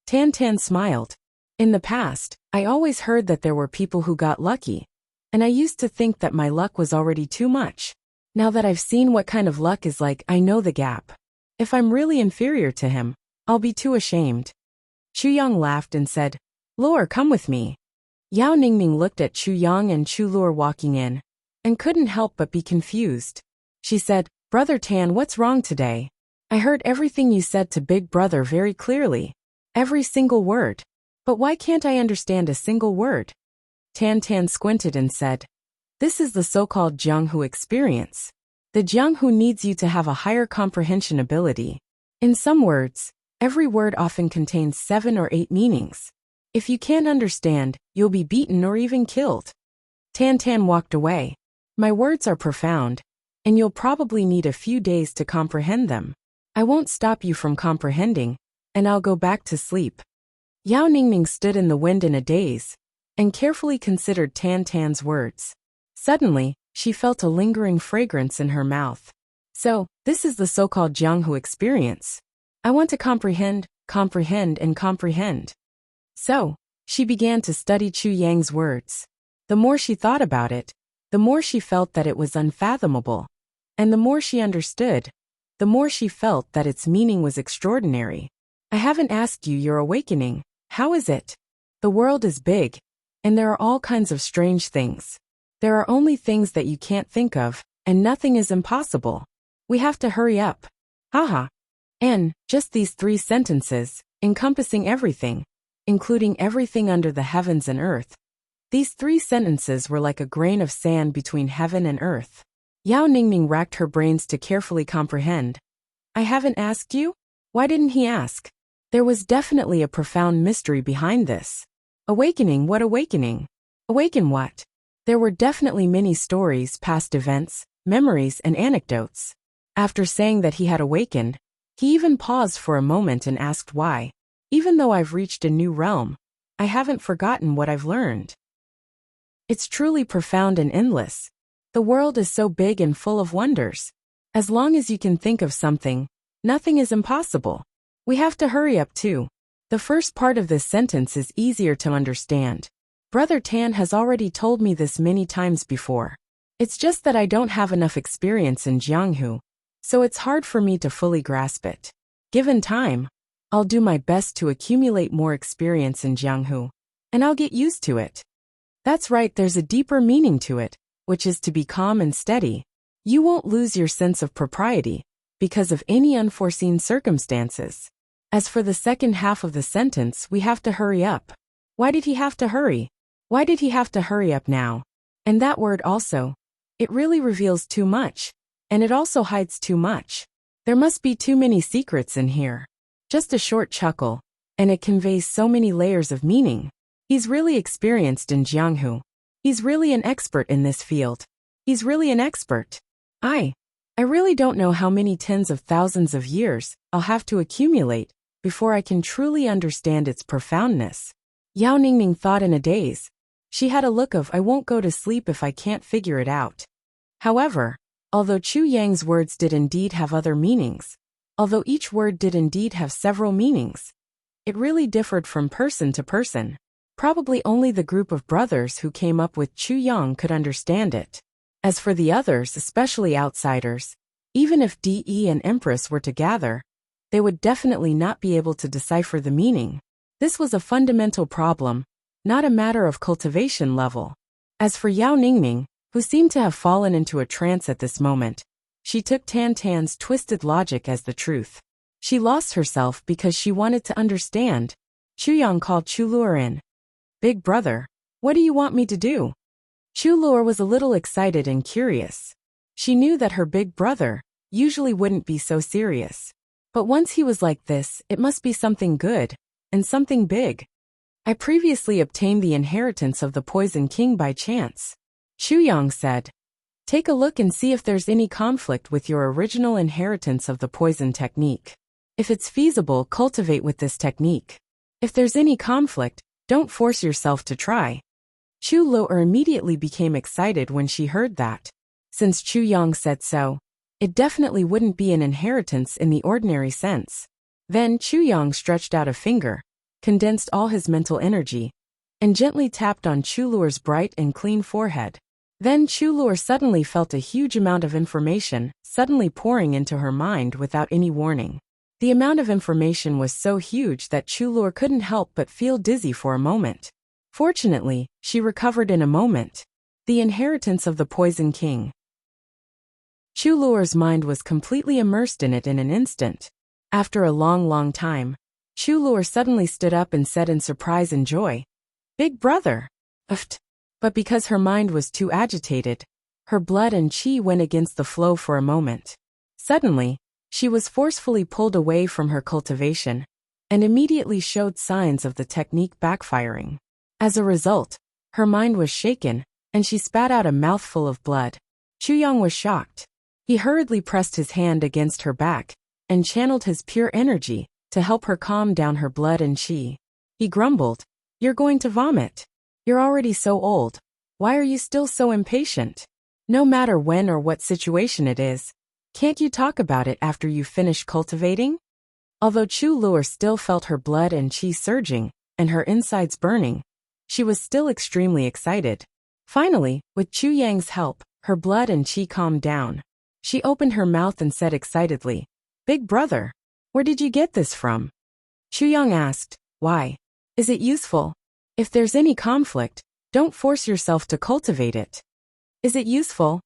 Tan Tan smiled. "In the past, I always heard that there were people who got lucky, and I used to think that my luck was already too much. Now that I've seen what kind of luck is like, I know the gap. If I'm really inferior to him, I'll be too ashamed." Chu Yang laughed and said, "Lure, come with me." Yao Ningning looked at Chu Yang and Chu Lure walking in, and couldn't help but be confused. She said, "Brother Tan, what's wrong today? I heard everything you said to Big Brother very clearly. Every single word. But why can't I understand a single word?" Tan Tan squinted and said, "This is the so-called Jianghu experience. The Jianghu needs you to have a higher comprehension ability. In some words, every word often contains 7 or 8 meanings. If you can't understand, you'll be beaten or even killed." Tan Tan walked away. "My words are profound, and you'll probably need a few days to comprehend them. I won't stop you from comprehending, and I'll go back to sleep." Yao Ningning stood in the wind in a daze, and carefully considered Tan Tan's words. Suddenly, she felt a lingering fragrance in her mouth. "So, this is the so-called Jianghu experience. I want to comprehend, and comprehend." So, she began to study Chu Yang's words. The more she thought about it, the more she felt that it was unfathomable, and the more she understood, the more she felt that its meaning was extraordinary. "I haven't asked you your awakening. How is it? The world is big, and there are all kinds of strange things. There are only things that you can't think of, and nothing is impossible. We have to hurry up." Haha. And, just these 3 sentences, encompassing everything, including everything under the heavens and earth. These 3 sentences were like a grain of sand between heaven and earth. Yao Ningning racked her brains to carefully comprehend. "I haven't asked you?" Why didn't he ask? There was definitely a profound mystery behind this. Awakening? What awakening? Awaken what? There were definitely many stories, past events, memories, and anecdotes. After saying that he had awakened, he even paused for a moment and asked why. "Even though I've reached a new realm, I haven't forgotten what I've learned." It's truly profound and endless. The world is so big and full of wonders. As long as you can think of something, nothing is impossible. We have to hurry up too. The first part of this sentence is easier to understand. Brother Tan has already told me this many times before. It's just that I don't have enough experience in Jianghu, so it's hard for me to fully grasp it. Given time, I'll do my best to accumulate more experience in Jianghu, and I'll get used to it. That's right, there's a deeper meaning to it, which is to be calm and steady. You won't lose your sense of propriety because of any unforeseen circumstances. As for the second half of the sentence, we have to hurry up. Why did he have to hurry? Why did he have to hurry up now? And that word also. It really reveals too much, and it also hides too much. There must be too many secrets in here. Just a short chuckle, and it conveys so many layers of meaning. He's really experienced in Jianghu. He's really an expert in this field. He's really an expert. I really don't know how many tens of thousands of years I'll have to accumulate before I can truly understand its profoundness. Yao Ningning thought in a daze. She had a look of I won't go to sleep if I can't figure it out. However, although Chu Yang's words did indeed have other meanings, although each word did indeed have several meanings, it really differed from person to person. Probably only the group of brothers who came up with Chu Yang could understand it. As for the others, especially outsiders, even if DE and Empress were to gather, they would definitely not be able to decipher the meaning. This was a fundamental problem, not a matter of cultivation level. As for Yao Ningning, who seemed to have fallen into a trance at this moment, she took Tan Tan's twisted logic as the truth. She lost herself because she wanted to understand. Chu Yang called Chu Luo in. Big brother, what do you want me to do? Chu Luo was a little excited and curious. She knew that her big brother usually wouldn't be so serious. But once he was like this, it must be something good, and something big. I previously obtained the inheritance of the Poison King by chance. Chu Yang said. Take a look and see if there's any conflict with your original inheritance of the poison technique. If it's feasible, cultivate with this technique. If there's any conflict, don't force yourself to try. Chu Luo immediately became excited when she heard that. Since Chu Yang said so, it definitely wouldn't be an inheritance in the ordinary sense. Then Chu Yang stretched out a finger, condensed all his mental energy, and gently tapped on Chu Luo's bright and clean forehead. Then Chu Luo suddenly felt a huge amount of information suddenly pouring into her mind without any warning. The amount of information was so huge that Chu Luo couldn't help but feel dizzy for a moment. Fortunately, she recovered in a moment. The inheritance of the Poison King. Chu Luo's mind was completely immersed in it in an instant. After a long time, Chu Luo suddenly stood up and said in surprise and joy, Big brother! But because her mind was too agitated, her blood and qi went against the flow for a moment. Suddenly, she was forcefully pulled away from her cultivation, and immediately showed signs of the technique backfiring. As a result, her mind was shaken, and she spat out a mouthful of blood. Chu Yang was shocked. He hurriedly pressed his hand against her back, and channeled his pure energy to help her calm down her blood and qi. He grumbled, You're going to vomit. You're already so old. Why are you still so impatient? No matter when or what situation it is, can't you talk about it after you finish cultivating? Although Chu Luo still felt her blood and qi surging, and her insides burning, she was still extremely excited. Finally, with Chu Yang's help, her blood and qi calmed down. She opened her mouth and said excitedly, Big brother, where did you get this from? Chu Yang asked, Why? Is it useful? If there's any conflict, don't force yourself to cultivate it. Is it useful?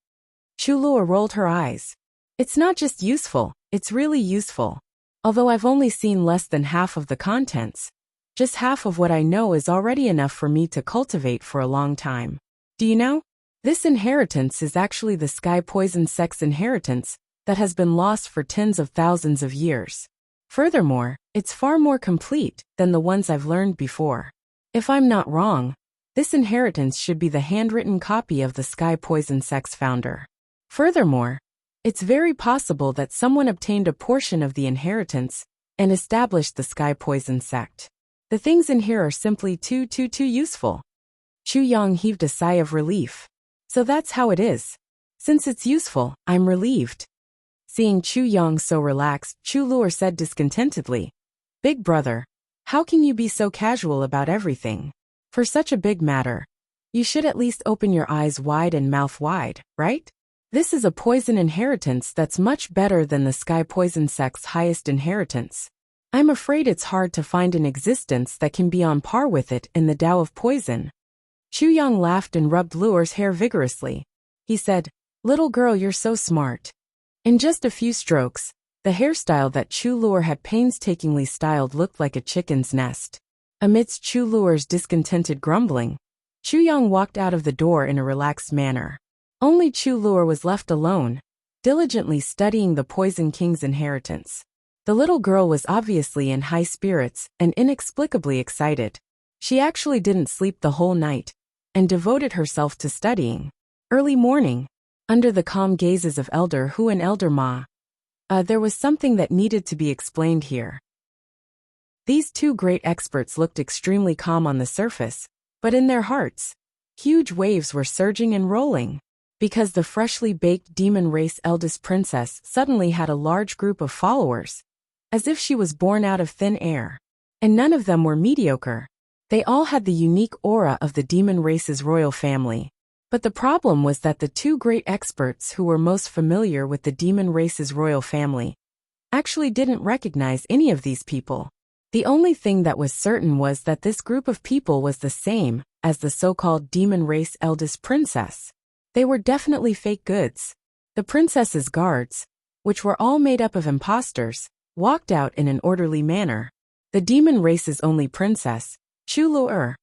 Chu Luo rolled her eyes. It's not just useful, it's really useful. Although I've only seen less than half of the contents, just half of what I know is already enough for me to cultivate for a long time. Do you know? This inheritance is actually the sky poison sex inheritance that has been lost for tens of thousands of years. Furthermore, it's far more complete than the ones I've learned before. If I'm not wrong, this inheritance should be the handwritten copy of the sky poison sex founder. Furthermore, it's very possible that someone obtained a portion of the inheritance and established the sky poison sect. The things in here are simply too useful. Chu Yang heaved a sigh of relief. So that's how it is. Since it's useful, I'm relieved. Seeing Chu Yang so relaxed, Chu Luer said discontentedly, Big brother, how can you be so casual about everything? For such a big matter, you should at least open your eyes wide and mouth wide, right? This is a poison inheritance that's much better than the sky poison sect's highest inheritance. I'm afraid it's hard to find an existence that can be on par with it in the Tao of poison. Chu Yang laughed and rubbed Luer's hair vigorously. He said, Little girl, you're so smart. In just a few strokes, the hairstyle that Chu Luer had painstakingly styled looked like a chicken's nest. Amidst Chu Luer's discontented grumbling, Chu Yang walked out of the door in a relaxed manner. Only Chu Luer was left alone, diligently studying the Poison King's inheritance. The little girl was obviously in high spirits and inexplicably excited. She actually didn't sleep the whole night and devoted herself to studying. Early morning, under the calm gazes of Elder Hu and Elder Ma, there was something that needed to be explained here. These two great experts looked extremely calm on the surface, but in their hearts, huge waves were surging and rolling, because the freshly baked demon race eldest princess suddenly had a large group of followers, as if she was born out of thin air. And none of them were mediocre. They all had the unique aura of the demon race's royal family. But the problem was that the two great experts who were most familiar with the demon race's royal family actually didn't recognize any of these people. The only thing that was certain was that this group of people was the same as the so-called demon race eldest princess. They were definitely fake goods. The princess's guards, which were all made up of imposters, walked out in an orderly manner. The demon race's only princess, Chu Luer,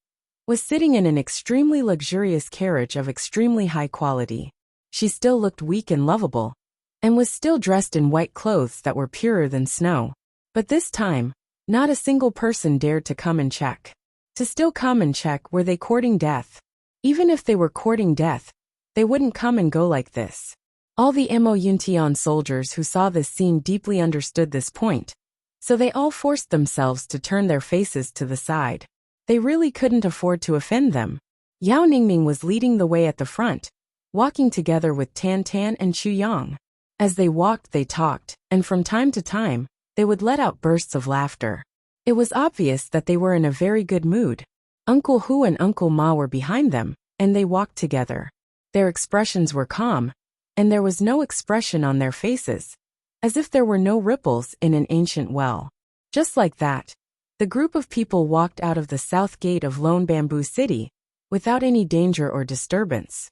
was sitting in an extremely luxurious carriage of extremely high quality. She still looked weak and lovable, and was still dressed in white clothes that were purer than snow. But this time, not a single person dared to come and check. To still come and check, were they courting death? Even if they were courting death, they wouldn't come and go like this. All the Mo Yuntian soldiers who saw this scene deeply understood this point, so they all forced themselves to turn their faces to the side. They really couldn't afford to offend them. Yao Ningming was leading the way at the front, walking together with Tan Tan and Chu Yang. As they walked, they talked, and from time to time, they would let out bursts of laughter. It was obvious that they were in a very good mood. Uncle Hu and Uncle Ma were behind them, and they walked together. Their expressions were calm, and there was no expression on their faces, as if there were no ripples in an ancient well. Just like that, the group of people walked out of the south gate of Lone Bamboo City, without any danger or disturbance.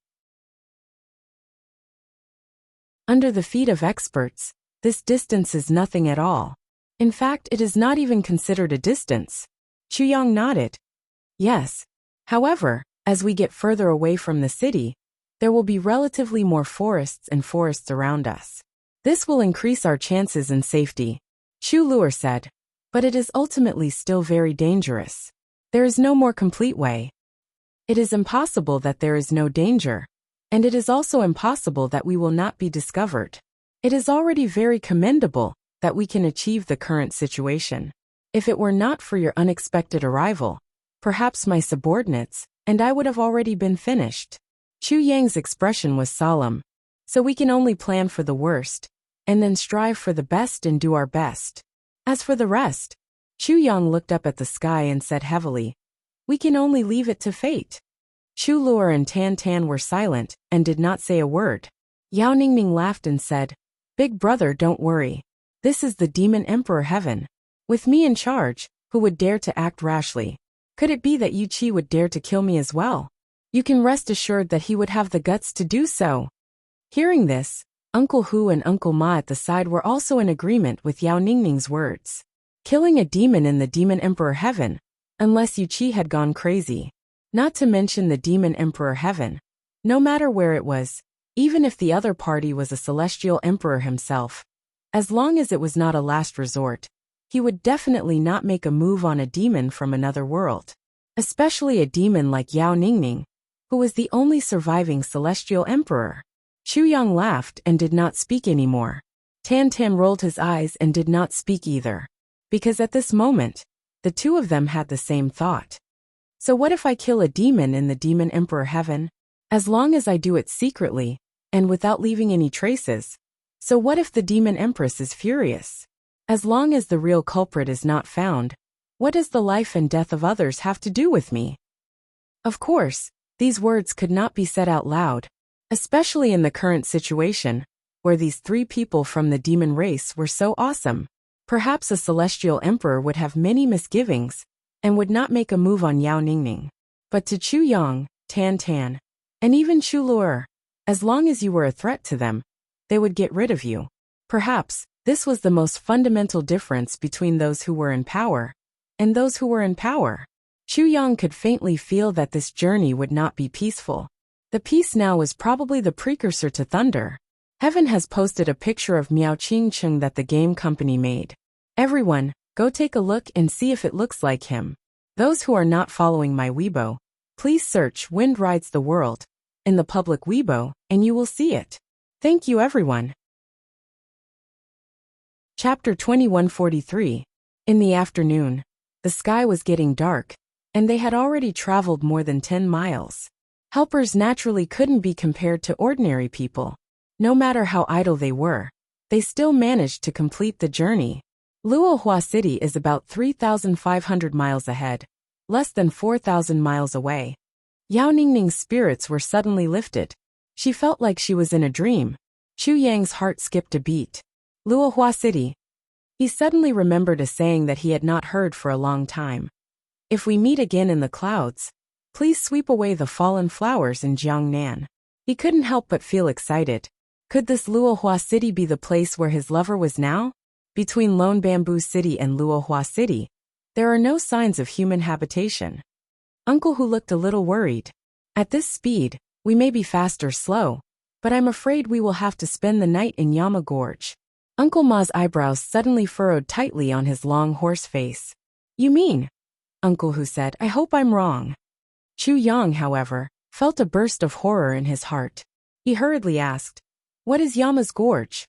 Under the feet of experts, this distance is nothing at all. In fact, it is not even considered a distance. Chu Yang nodded. Yes. However, as we get further away from the city, there will be relatively more forests and forests around us. This will increase our chances in safety, Chu Luer said. But it is ultimately still very dangerous. There is no more complete way. It is impossible that there is no danger, and it is also impossible that we will not be discovered. It is already very commendable that we can achieve the current situation. If it were not for your unexpected arrival, perhaps my subordinates and I would have already been finished. Chu Yang's expression was solemn. So we can only plan for the worst, and then strive for the best and do our best. As for the rest, Chu Yang looked up at the sky and said heavily, we can only leave it to fate. Chu Luer and Tan Tan were silent and did not say a word. Yao Ningming laughed and said, Big brother, don't worry. This is the Demon Emperor Heaven. With me in charge, who would dare to act rashly? Could it be that Yu Qi would dare to kill me as well? You can rest assured that he would have the guts to do so. Hearing this, Uncle Hu and Uncle Ma at the side were also in agreement with Yao Ningming's words. Killing a demon in the Demon Emperor Heaven, unless Yu Qi had gone crazy. Not to mention the Demon Emperor Heaven. No matter where it was, even if the other party was a celestial emperor himself, as long as it was not a last resort, he would definitely not make a move on a demon from another world. Especially a demon like Yao Ningming, who was the only surviving celestial emperor. Chu Yang laughed and did not speak anymore. Tan Tan rolled his eyes and did not speak either, because at this moment, the two of them had the same thought. So what if I kill a demon in the Demon Emperor Heaven? As long as I do it secretly, and without leaving any traces. So what if the Demon Empress is furious? As long as the real culprit is not found, what does the life and death of others have to do with me? Of course, these words could not be said out loud, especially in the current situation, where these three people from the demon race were so awesome. Perhaps a celestial emperor would have many misgivings, and would not make a move on Yao Ningning. But to Chu Yang, Tan Tan, and even Chu Luer, as long as you were a threat to them, they would get rid of you. Perhaps, this was the most fundamental difference between those who were in power, and those who were in power. Chu Yang could faintly feel that this journey would not be peaceful. The peace now was probably the precursor to thunder. Heaven has posted a picture of Miao Qing Cheng that the game company made. Everyone, go take a look and see if it looks like him. Those who are not following my Weibo, please search Wind Rides the World in the public Weibo, and you will see it. Thank you everyone. Chapter 2143. In the afternoon, the sky was getting dark, and they had already traveled more than 10 miles. Helpers naturally couldn't be compared to ordinary people. No matter how idle they were, they still managed to complete the journey. Luohua City is about 3,500 miles ahead, less than 4,000 miles away. Yao Ningning's spirits were suddenly lifted. She felt like she was in a dream. Chu Yang's heart skipped a beat. Luohua City. He suddenly remembered a saying that he had not heard for a long time. If we meet again in the clouds, please sweep away the fallen flowers in Jiangnan. He couldn't help but feel excited. Could this Luohua City be the place where his lover was now? Between Lone Bamboo City and Luohua City, there are no signs of human habitation. Uncle Hu looked a little worried. At this speed, we may be fast or slow, but I'm afraid we will have to spend the night in Yama Gorge. Uncle Ma's eyebrows suddenly furrowed tightly on his long horse face. You mean? Uncle Hu said, I hope I'm wrong. Chu Yang, however, felt a burst of horror in his heart. He hurriedly asked, what is Yama's Gorge?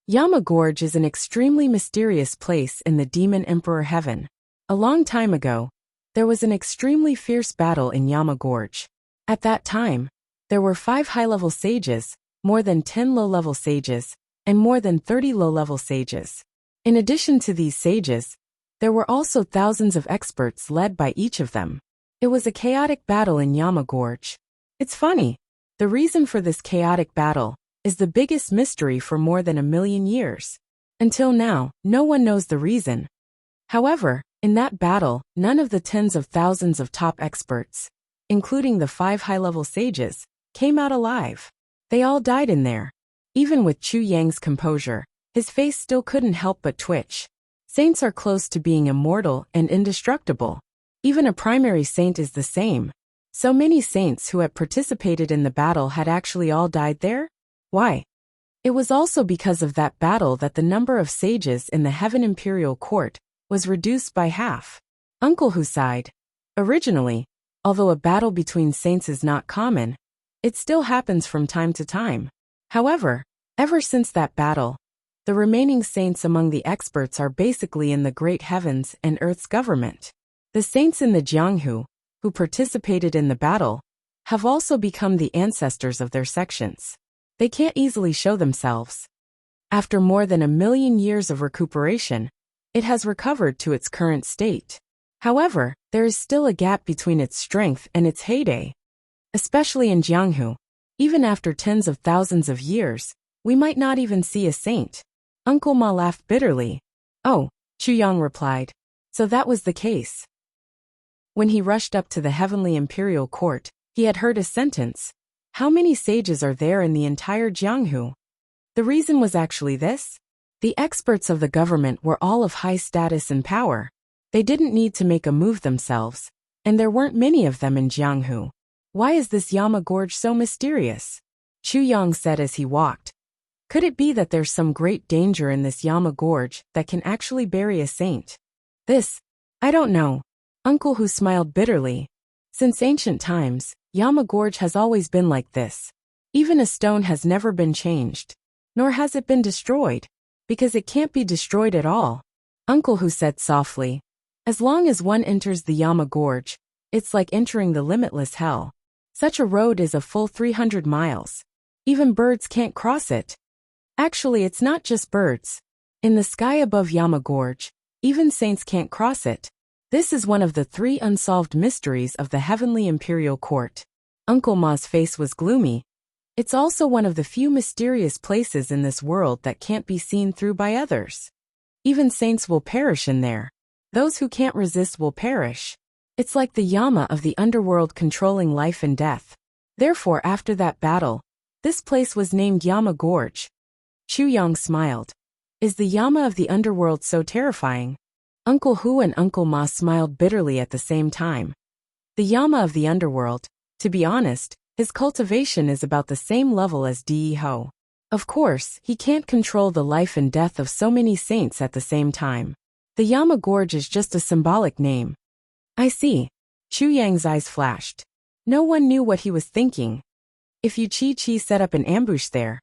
Yama Gorge is an extremely mysterious place in the Demon Emperor Heaven. A long time ago, there was an extremely fierce battle in Yama Gorge. At that time, there were 5 high-level sages, more than 10 low-level sages, and more than 30 low-level sages. In addition to these sages, there were also thousands of experts led by each of them. It was a chaotic battle in Yama Gorge. It's funny, the reason for this chaotic battle is the biggest mystery for more than 1,000,000 years. Until now, no one knows the reason. However, in that battle, none of the tens of thousands of top experts, including the 5 high-level sages, came out alive. They all died in there. Even with Chu Yang's composure, his face still couldn't help but twitch. Saints are close to being immortal and indestructible. Even a primary saint is the same. So many saints who had participated in the battle had actually all died there? Why? It was also because of that battle that the number of sages in the Heaven Imperial Court was reduced by half. Uncle Hu sighed. Originally, although a battle between saints is not common, it still happens from time to time. However, ever since that battle, the remaining saints among the experts are basically in the great heavens and earth's government. The saints in the Jianghu, who participated in the battle, have also become the ancestors of their sections. They can't easily show themselves. After more than 1,000,000 years of recuperation, it has recovered to its current state. However, there is still a gap between its strength and its heyday. Especially in Jianghu, even after tens of thousands of years, we might not even see a saint. Uncle Ma laughed bitterly. Oh, Chu Yang replied. So that was the case. When he rushed up to the heavenly imperial court, he had heard a sentence. How many sages are there in the entire Jianghu? The reason was actually this. The experts of the government were all of high status and power. They didn't need to make a move themselves, and there weren't many of them in Jianghu. Why is this Yama Gorge so mysterious? Chu Yang said as he walked. Could it be that there's some great danger in this Yama Gorge that can actually bury a saint? I don't know. Uncle Hu smiled bitterly. Since ancient times, Yama Gorge has always been like this. Even a stone has never been changed. Nor has it been destroyed. Because it can't be destroyed at all. Uncle Hu said softly. As long as one enters the Yama Gorge, It's like entering the limitless hell. Such a road is a full 300 miles. Even birds can't cross it. Actually, it's not just birds. In the sky above Yama Gorge, even saints can't cross it. This is one of the 3 unsolved mysteries of the Heavenly Imperial Court. Uncle Ma's face was gloomy. It's also one of the few mysterious places in this world that can't be seen through by others. Even saints will perish in there. Those who can't resist will perish. It's like the Yama of the underworld controlling life and death. Therefore, after that battle, this place was named Yama Gorge. Chu Yang smiled. Is the Yama of the underworld so terrifying? Uncle Hu and Uncle Ma smiled bitterly at the same time. The Yama of the underworld, to be honest, his cultivation is about the same level as Di Ho. Of course, he can't control the life and death of so many saints at the same time. The Yama Gorge is just a symbolic name. I see. Chu Yang's eyes flashed. No one knew what he was thinking. If Yu Chi set up an ambush there.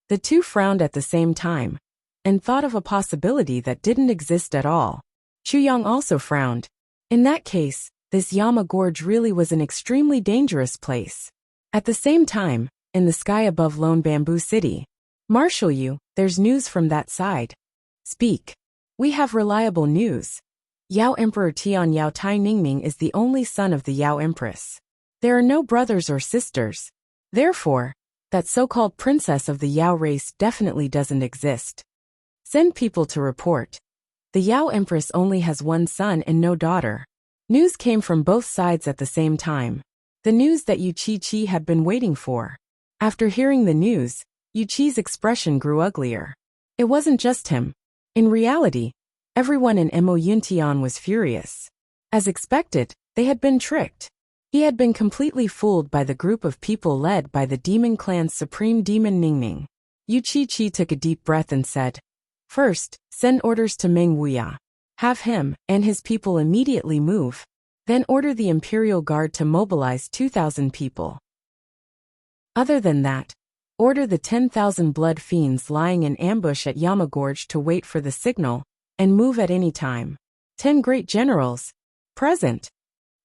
The two frowned at the same time, and thought of a possibility that didn't exist at all. Chu Yang also frowned. In that case, this Yama Gorge really was an extremely dangerous place. At the same time, in the sky above Lone Bamboo City. Marshal Yu, there's news from that side. Speak. We have reliable news. Yao Emperor Tian Yao Tai Ningming is the only son of the Yao Empress. There are no brothers or sisters. Therefore, that so-called princess of the Yao race definitely doesn't exist. Send people to report. The Yao Empress only has one son and no daughter. News came from both sides at the same time. The news that Yu Chi had been waiting for. After hearing the news, Yu Chi's expression grew uglier. It wasn't just him. In reality, everyone in Mo Yuntian was furious. As expected, they had been tricked. He had been completely fooled by the group of people led by the demon clan's supreme demon Ningming. Yu Chi took a deep breath and said, First, send orders to Meng Wuya. Have him and his people immediately move. Then order the Imperial Guard to mobilize 2,000 people. Other than that, order the 10,000 blood fiends lying in ambush at Yama Gorge to wait for the signal and move at any time. 10 great generals. Present.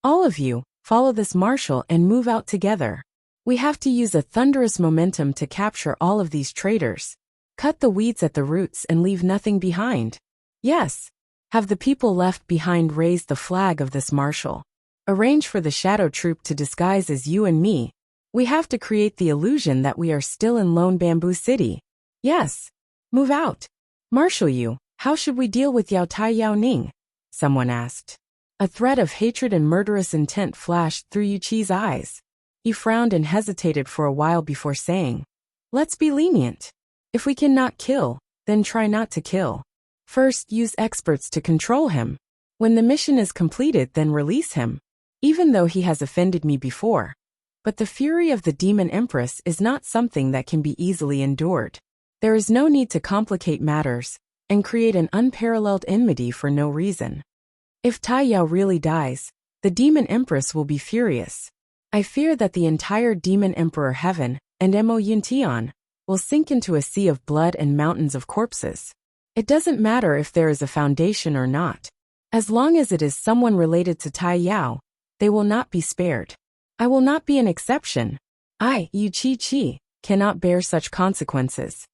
All of you, follow this marshal and move out together. We have to use a thunderous momentum to capture all of these traitors. Cut the weeds at the roots and leave nothing behind. Yes. Have the people left behind raise the flag of this marshal. Arrange for the shadow troop to disguise as you and me. We have to create the illusion that we are still in Lone Bamboo City. Yes. Move out. Marshal Yu, how should we deal with Yao Tai Yao Ning? Someone asked. A threat of hatred and murderous intent flashed through Yu Chi's eyes. He frowned and hesitated for a while before saying, Let's be lenient. If we cannot kill, then try not to kill. First, use experts to control him. When the mission is completed, then release him. Even though he has offended me before. But the fury of the Demon Empress is not something that can be easily endured. There is no need to complicate matters and create an unparalleled enmity for no reason. If Tai Yao really dies, the Demon Empress will be furious. I fear that the entire Demon Emperor Heaven and Mo Yuntian will sink into a sea of blood and mountains of corpses. It doesn't matter if there is a foundation or not. As long as it is someone related to Tai Yao, they will not be spared. I will not be an exception. I, Yu Chi, cannot bear such consequences.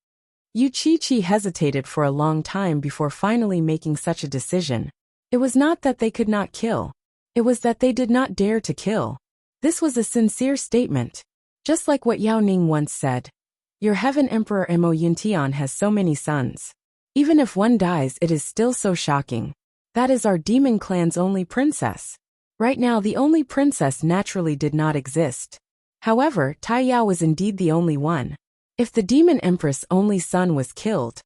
Yu Chi hesitated for a long time before finally making such a decision. It was not that they could not kill. It was that they did not dare to kill. This was a sincere statement. Just like what Yao Ning once said. Your Heaven Emperor Mo Yuntian has so many sons. Even if one dies, it is still so shocking. That is our demon clan's only princess. Right now, the only princess naturally did not exist. However, Tai Yao was indeed the only one. If the demon empress' only son was killed,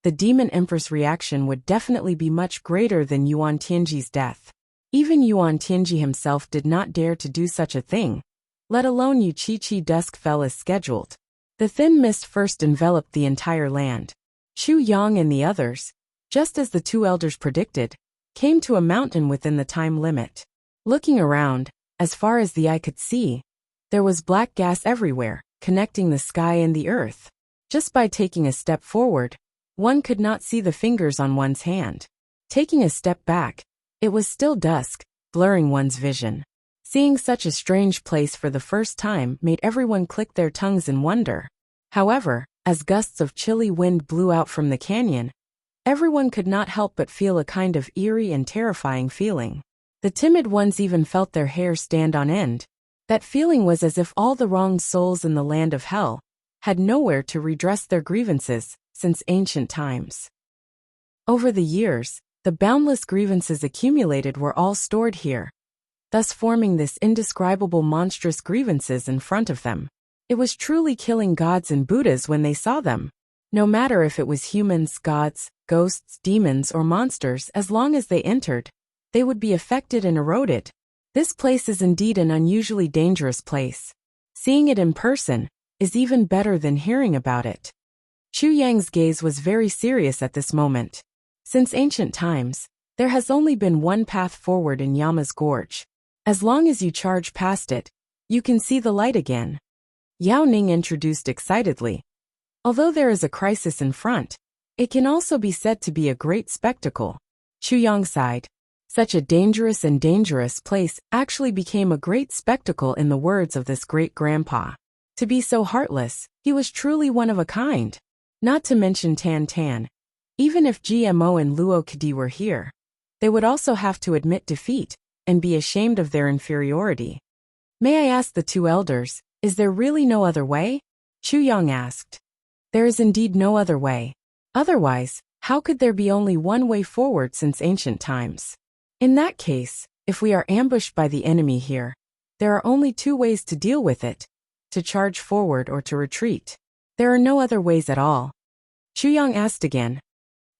the demon empress' reaction would definitely be much greater than Yuan Tianji's death. Even Yuan Tianji himself did not dare to do such a thing, let alone Yu Chi. Dusk fell as scheduled. The thin mist first enveloped the entire land. Chu Yang and the others, just as the two elders predicted, came to a mountain within the time limit. Looking around, as far as the eye could see, there was black gas everywhere, connecting the sky and the earth. Just by taking a step forward, one could not see the fingers on one's hand. Taking a step back, it was still dusk, blurring one's vision. Seeing such a strange place for the first time made everyone click their tongues in wonder. However, as gusts of chilly wind blew out from the canyon, everyone could not help but feel a kind of eerie and terrifying feeling. The timid ones even felt their hair stand on end. That feeling was as if all the wronged souls in the land of hell had nowhere to redress their grievances since ancient times. Over the years, the boundless grievances accumulated were all stored here, thus forming this indescribable monstrous grievances in front of them. It was truly killing gods and Buddhas when they saw them. No matter if it was humans, gods, ghosts, demons, or monsters, as long as they entered, they would be affected and eroded. This place is indeed an unusually dangerous place. Seeing it in person is even better than hearing about it. Chu Yang's gaze was very serious at this moment. Since ancient times, there has only been one path forward in Yama's Gorge. As long as you charge past it, you can see the light again. Yao Ning introduced excitedly. Although there is a crisis in front, it can also be said to be a great spectacle. Chu Yang sighed. Such a dangerous place actually became a great spectacle in the words of this great-grandpa. To be so heartless, he was truly one of a kind. Not to mention Tan Tan. Even if GMO and Luo Kadi were here, they would also have to admit defeat and be ashamed of their inferiority. May I ask the two elders, is there really no other way? Chu Yang asked. There is indeed no other way. Otherwise, how could there be only one way forward since ancient times? In that case, if we are ambushed by the enemy here, there are only two ways to deal with it: to charge forward or to retreat. There are no other ways at all. Chu Yang asked again.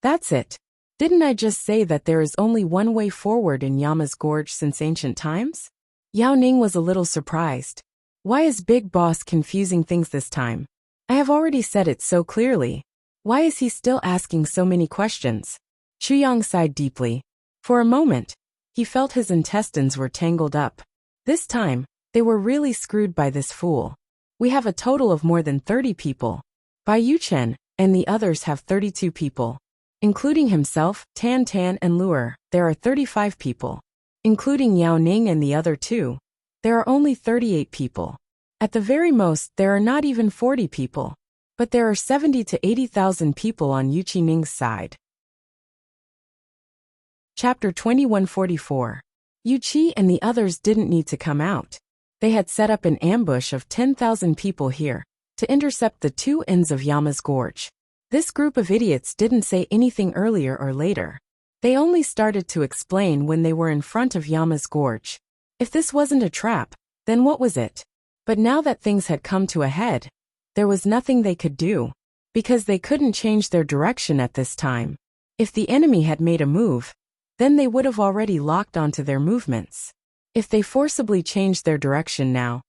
That's it. Didn't I just say that there is only one way forward in Yama's Gorge since ancient times? Yao Ning was a little surprised. Why is Big Boss confusing things this time? I have already said it so clearly. Why is he still asking so many questions? Chu Yang sighed deeply. For a moment, he felt his intestines were tangled up. This time, they were really screwed by this fool. We have a total of more than 30 people. Bai Yuchen and the others have 32 people. Including himself, Tan Tan and Luer, there are 35 people. Including Yao Ning and the other two, there are only 38 people. At the very most, there are not even 40 people. But there are 70 to 80,000 people on Yuchi Ning's side. Chapter 2144. Yuchi and the others didn't need to come out. They had set up an ambush of 10,000 people here to intercept the two ends of Yama's Gorge. This group of idiots didn't say anything earlier or later. They only started to explain when they were in front of Yama's Gorge. If this wasn't a trap, then what was it? But now that things had come to a head, there was nothing they could do, because they couldn't change their direction at this time. If the enemy had made a move, then they would have already locked onto their movements. If they forcibly changed their direction now,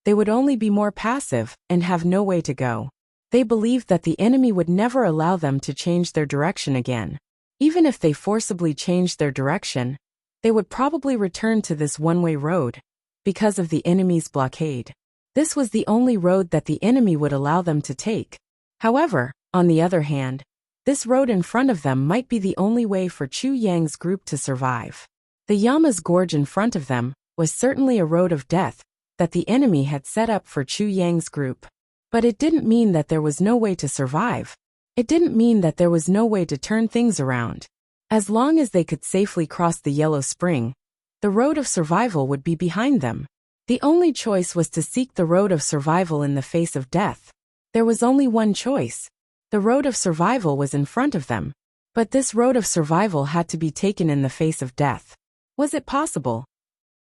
they would only be more passive and have no way to go. They believed that the enemy would never allow them to change their direction again. Even if they forcibly changed their direction, they would probably return to this one-way road, because of the enemy's blockade. This was the only road that the enemy would allow them to take. However, on the other hand, this road in front of them might be the only way for Chu Yang's group to survive. The Yama's Gorge in front of them was certainly a road of death that the enemy had set up for Chu Yang's group. But it didn't mean that there was no way to survive. It didn't mean that there was no way to turn things around. As long as they could safely cross the Yellow Spring, the road of survival would be behind them. The only choice was to seek the road of survival in the face of death. There was only one choice. The road of survival was in front of them. But this road of survival had to be taken in the face of death. Was it possible?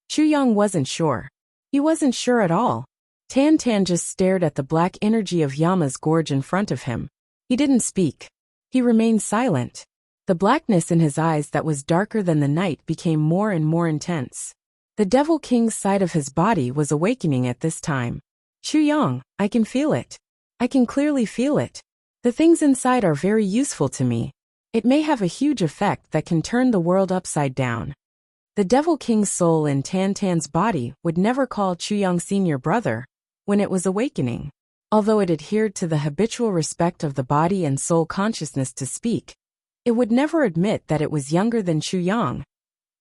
Chu Yang wasn't sure. He wasn't sure at all. Tan Tan just stared at the black energy of Yama's Gorge in front of him. He didn't speak. He remained silent. The blackness in his eyes that was darker than the night became more and more intense. The Devil King's side of his body was awakening at this time. Chu Yang, I can feel it. I can clearly feel it. The things inside are very useful to me. It may have a huge effect that can turn the world upside down. The Devil King's soul in Tan Tan's body would never call Chu Yang senior brother when it was awakening. Although it adhered to the habitual respect of the body and soul consciousness to speak, it would never admit that it was younger than Chu Yang.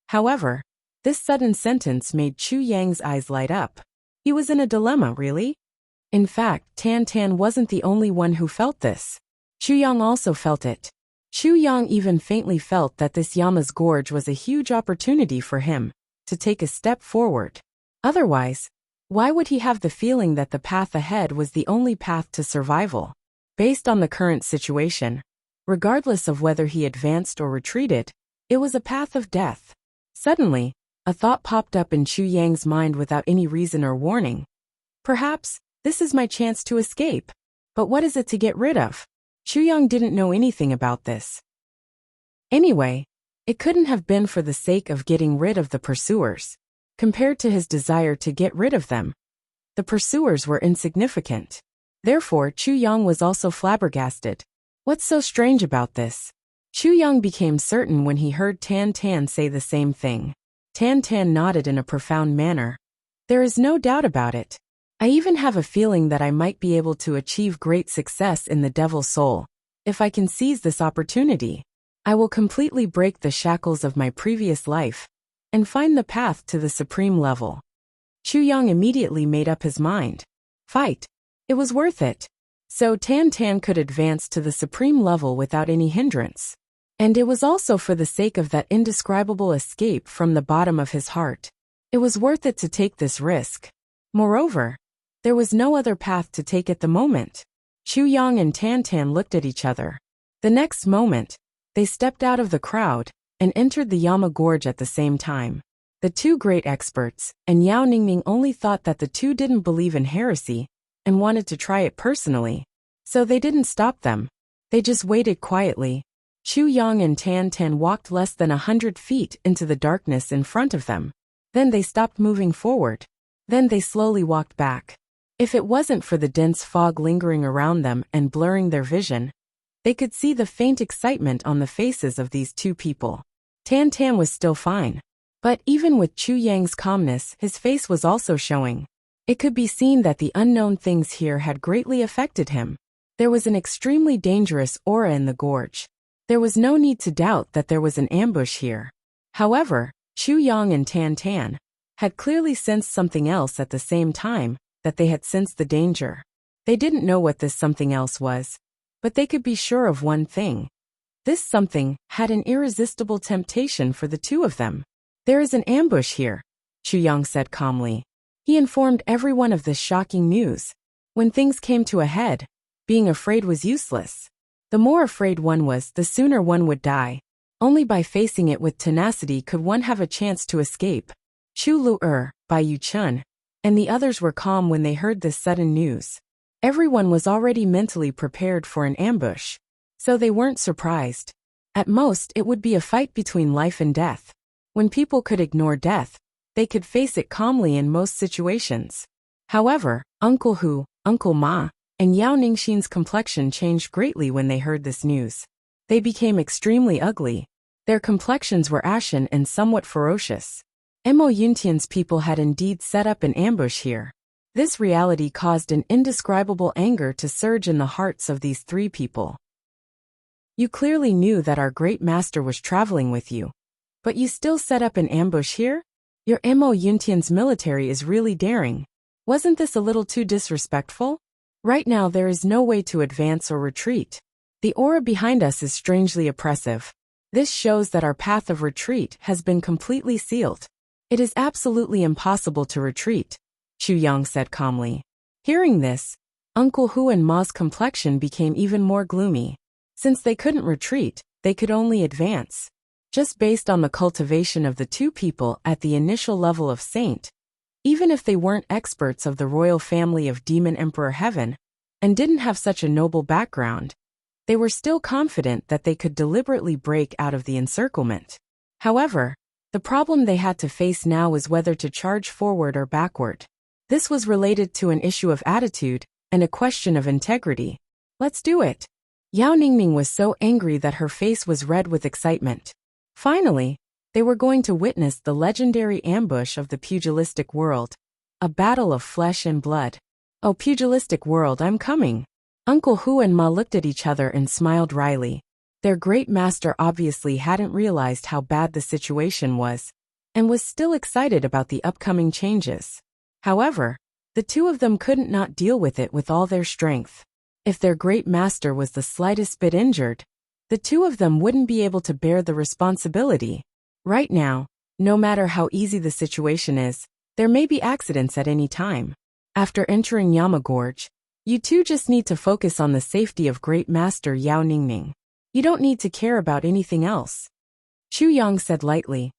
However, This sudden sentence made Chu Yang's eyes light up. He was in a dilemma, really? In fact, Tan Tan wasn't the only one who felt this. Chu Yang also felt it. Chu Yang even faintly felt that this Yama's gorge was a huge opportunity for him to take a step forward. Otherwise, why would he have the feeling that the path ahead was the only path to survival? Based on the current situation, regardless of whether he advanced or retreated, it was a path of death. Suddenly, a thought popped up in Chu Yang's mind without any reason or warning. Perhaps, this is my chance to escape. But what is it to get rid of? Chu Yang didn't know anything about this. Anyway, it couldn't have been for the sake of getting rid of the pursuers. Compared to his desire to get rid of them, the pursuers were insignificant. Therefore, Chu Yang was also flabbergasted. What's so strange about this? Chu Yang became certain when he heard Tan Tan say the same thing. Tan Tan nodded in a profound manner. There is no doubt about it. I even have a feeling that I might be able to achieve great success in the Devil's Soul. If I can seize this opportunity, I will completely break the shackles of my previous life and find the path to the supreme level. Chu Yang immediately made up his mind. Fight. It was worth it. So Tan Tan could advance to the supreme level without any hindrance. And it was also for the sake of that indescribable escape from the bottom of his heart. It was worth it to take this risk. Moreover, there was no other path to take at the moment. Chu Yang and Tan Tan looked at each other. The next moment, they stepped out of the crowd and entered the Yama Gorge at the same time. The two great experts, and Yao Ningning, only thought that the two didn't believe in heresy and wanted to try it personally. So they didn't stop them. They just waited quietly. Chu Yang and Tan Tan walked less than 100 feet into the darkness in front of them. Then they stopped moving forward. Then they slowly walked back. If it wasn't for the dense fog lingering around them and blurring their vision, they could see the faint excitement on the faces of these two people. Tan Tan was still fine. But even with Chu Yang's calmness, his face was also showing. It could be seen that the unknown things here had greatly affected him. There was an extremely dangerous aura in the gorge. There was no need to doubt that there was an ambush here. However, Chu Yang and Tan Tan had clearly sensed something else at the same time that they had sensed the danger. They didn't know what this something else was, but they could be sure of one thing. This something had an irresistible temptation for the two of them. There is an ambush here, Chu Yang said calmly. He informed everyone of this shocking news. When things came to a head, being afraid was useless. The more afraid one was, the sooner one would die. Only by facing it with tenacity could one have a chance to escape. Chu Lu-er, Bai Yu-chun, and the others were calm when they heard this sudden news. Everyone was already mentally prepared for an ambush, so they weren't surprised. At most, it would be a fight between life and death. When people could ignore death, they could face it calmly in most situations. However, Uncle Hu, Uncle Ma, and Yao Ningxin's complexion changed greatly when they heard this news. They became extremely ugly. Their complexions were ashen and somewhat ferocious. Mo Yuntian's people had indeed set up an ambush here. This reality caused an indescribable anger to surge in the hearts of these three people. You clearly knew that our great master was traveling with you. But you still set up an ambush here? Your Mo Yuntian's military is really daring. Wasn't this a little too disrespectful? Right now there is no way to advance or retreat. The aura behind us is strangely oppressive. This shows that our path of retreat has been completely sealed. It is absolutely impossible to retreat, Chu Yang said calmly. Hearing this, Uncle Hu and Ma's complexion became even more gloomy. Since they couldn't retreat, they could only advance. Just based on the cultivation of the two people at the initial level of saint, even if they weren't experts of the royal family of Demon Emperor Heaven, and didn't have such a noble background, they were still confident that they could deliberately break out of the encirclement. However, the problem they had to face now was whether to charge forward or backward. This was related to an issue of attitude and a question of integrity. Let's do it. Yao Ningning was so angry that her face was red with excitement. Finally, they were going to witness the legendary ambush of the pugilistic world, a battle of flesh and blood. Oh, pugilistic world, I'm coming. Uncle Hu and Ma looked at each other and smiled wryly. Their great master obviously hadn't realized how bad the situation was, and was still excited about the upcoming changes. However, the two of them couldn't not deal with it with all their strength. If their great master was the slightest bit injured, the two of them wouldn't be able to bear the responsibility. Right now, no matter how easy the situation is, there may be accidents at any time. After entering Yama Gorge, you two just need to focus on the safety of Great Master Yao Ningning. You don't need to care about anything else. Chu Yang said lightly.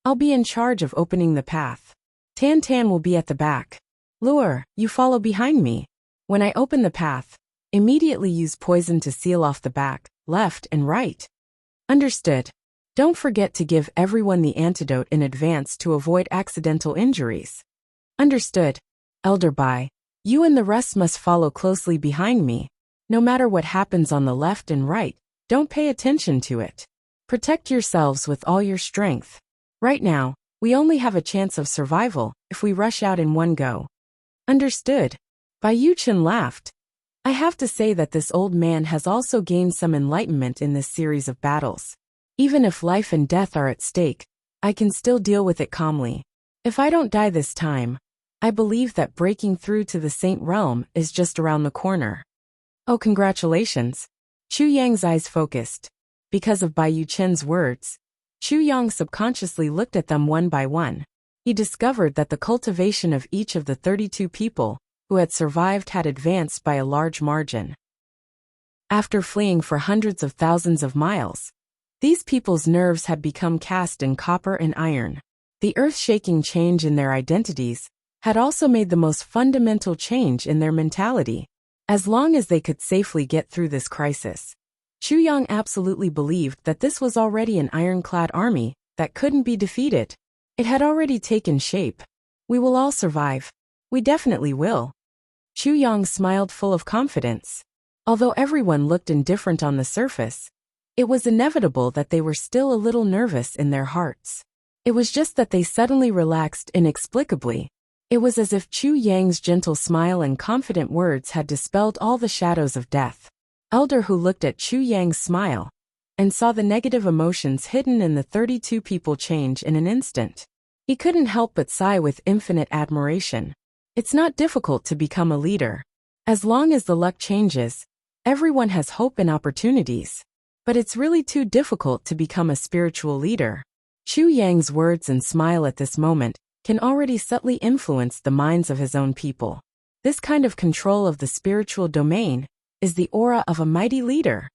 I'll be in charge of opening the path. Tan Tan will be at the back. Lure, you follow behind me. When I open the path, immediately use poison to seal off the back, left and right. Understood. Don't forget to give everyone the antidote in advance to avoid accidental injuries. Understood. Elder Bai, you and the rest must follow closely behind me. No matter what happens on the left and right, don't pay attention to it. Protect yourselves with all your strength. Right now, we only have a chance of survival if we rush out in one go. Understood. Bai Yuchen laughed. I have to say that this old man has also gained some enlightenment in this series of battles. Even if life and death are at stake, I can still deal with it calmly. If I don't die this time, I believe that breaking through to the Saint Realm is just around the corner. Oh, congratulations. Chu Yang's eyes focused. Because of Bai Yuchen's words, Chu Yang subconsciously looked at them one by one. He discovered that the cultivation of each of the 32 people who had survived had advanced by a large margin. After fleeing for hundreds of thousands of miles, these people's nerves had become cast in copper and iron. The earth-shaking change in their identities had also made the most fundamental change in their mentality. As long as they could safely get through this crisis, Chu Yang absolutely believed that this was already an ironclad army that couldn't be defeated. It had already taken shape. We will all survive. We definitely will. Chu Yang smiled full of confidence. Although everyone looked indifferent on the surface, it was inevitable that they were still a little nervous in their hearts. It was just that they suddenly relaxed inexplicably. It was as if Chu Yang's gentle smile and confident words had dispelled all the shadows of death. Elder Hu looked at Chu Yang's smile and saw the negative emotions hidden in the 32 people change in an instant. He couldn't help but sigh with infinite admiration. It's not difficult to become a leader. As long as the luck changes, everyone has hope and opportunities. But it's really too difficult to become a spiritual leader. Chu Yang's words and smile at this moment can already subtly influence the minds of his own people. This kind of control of the spiritual domain is the aura of a mighty leader.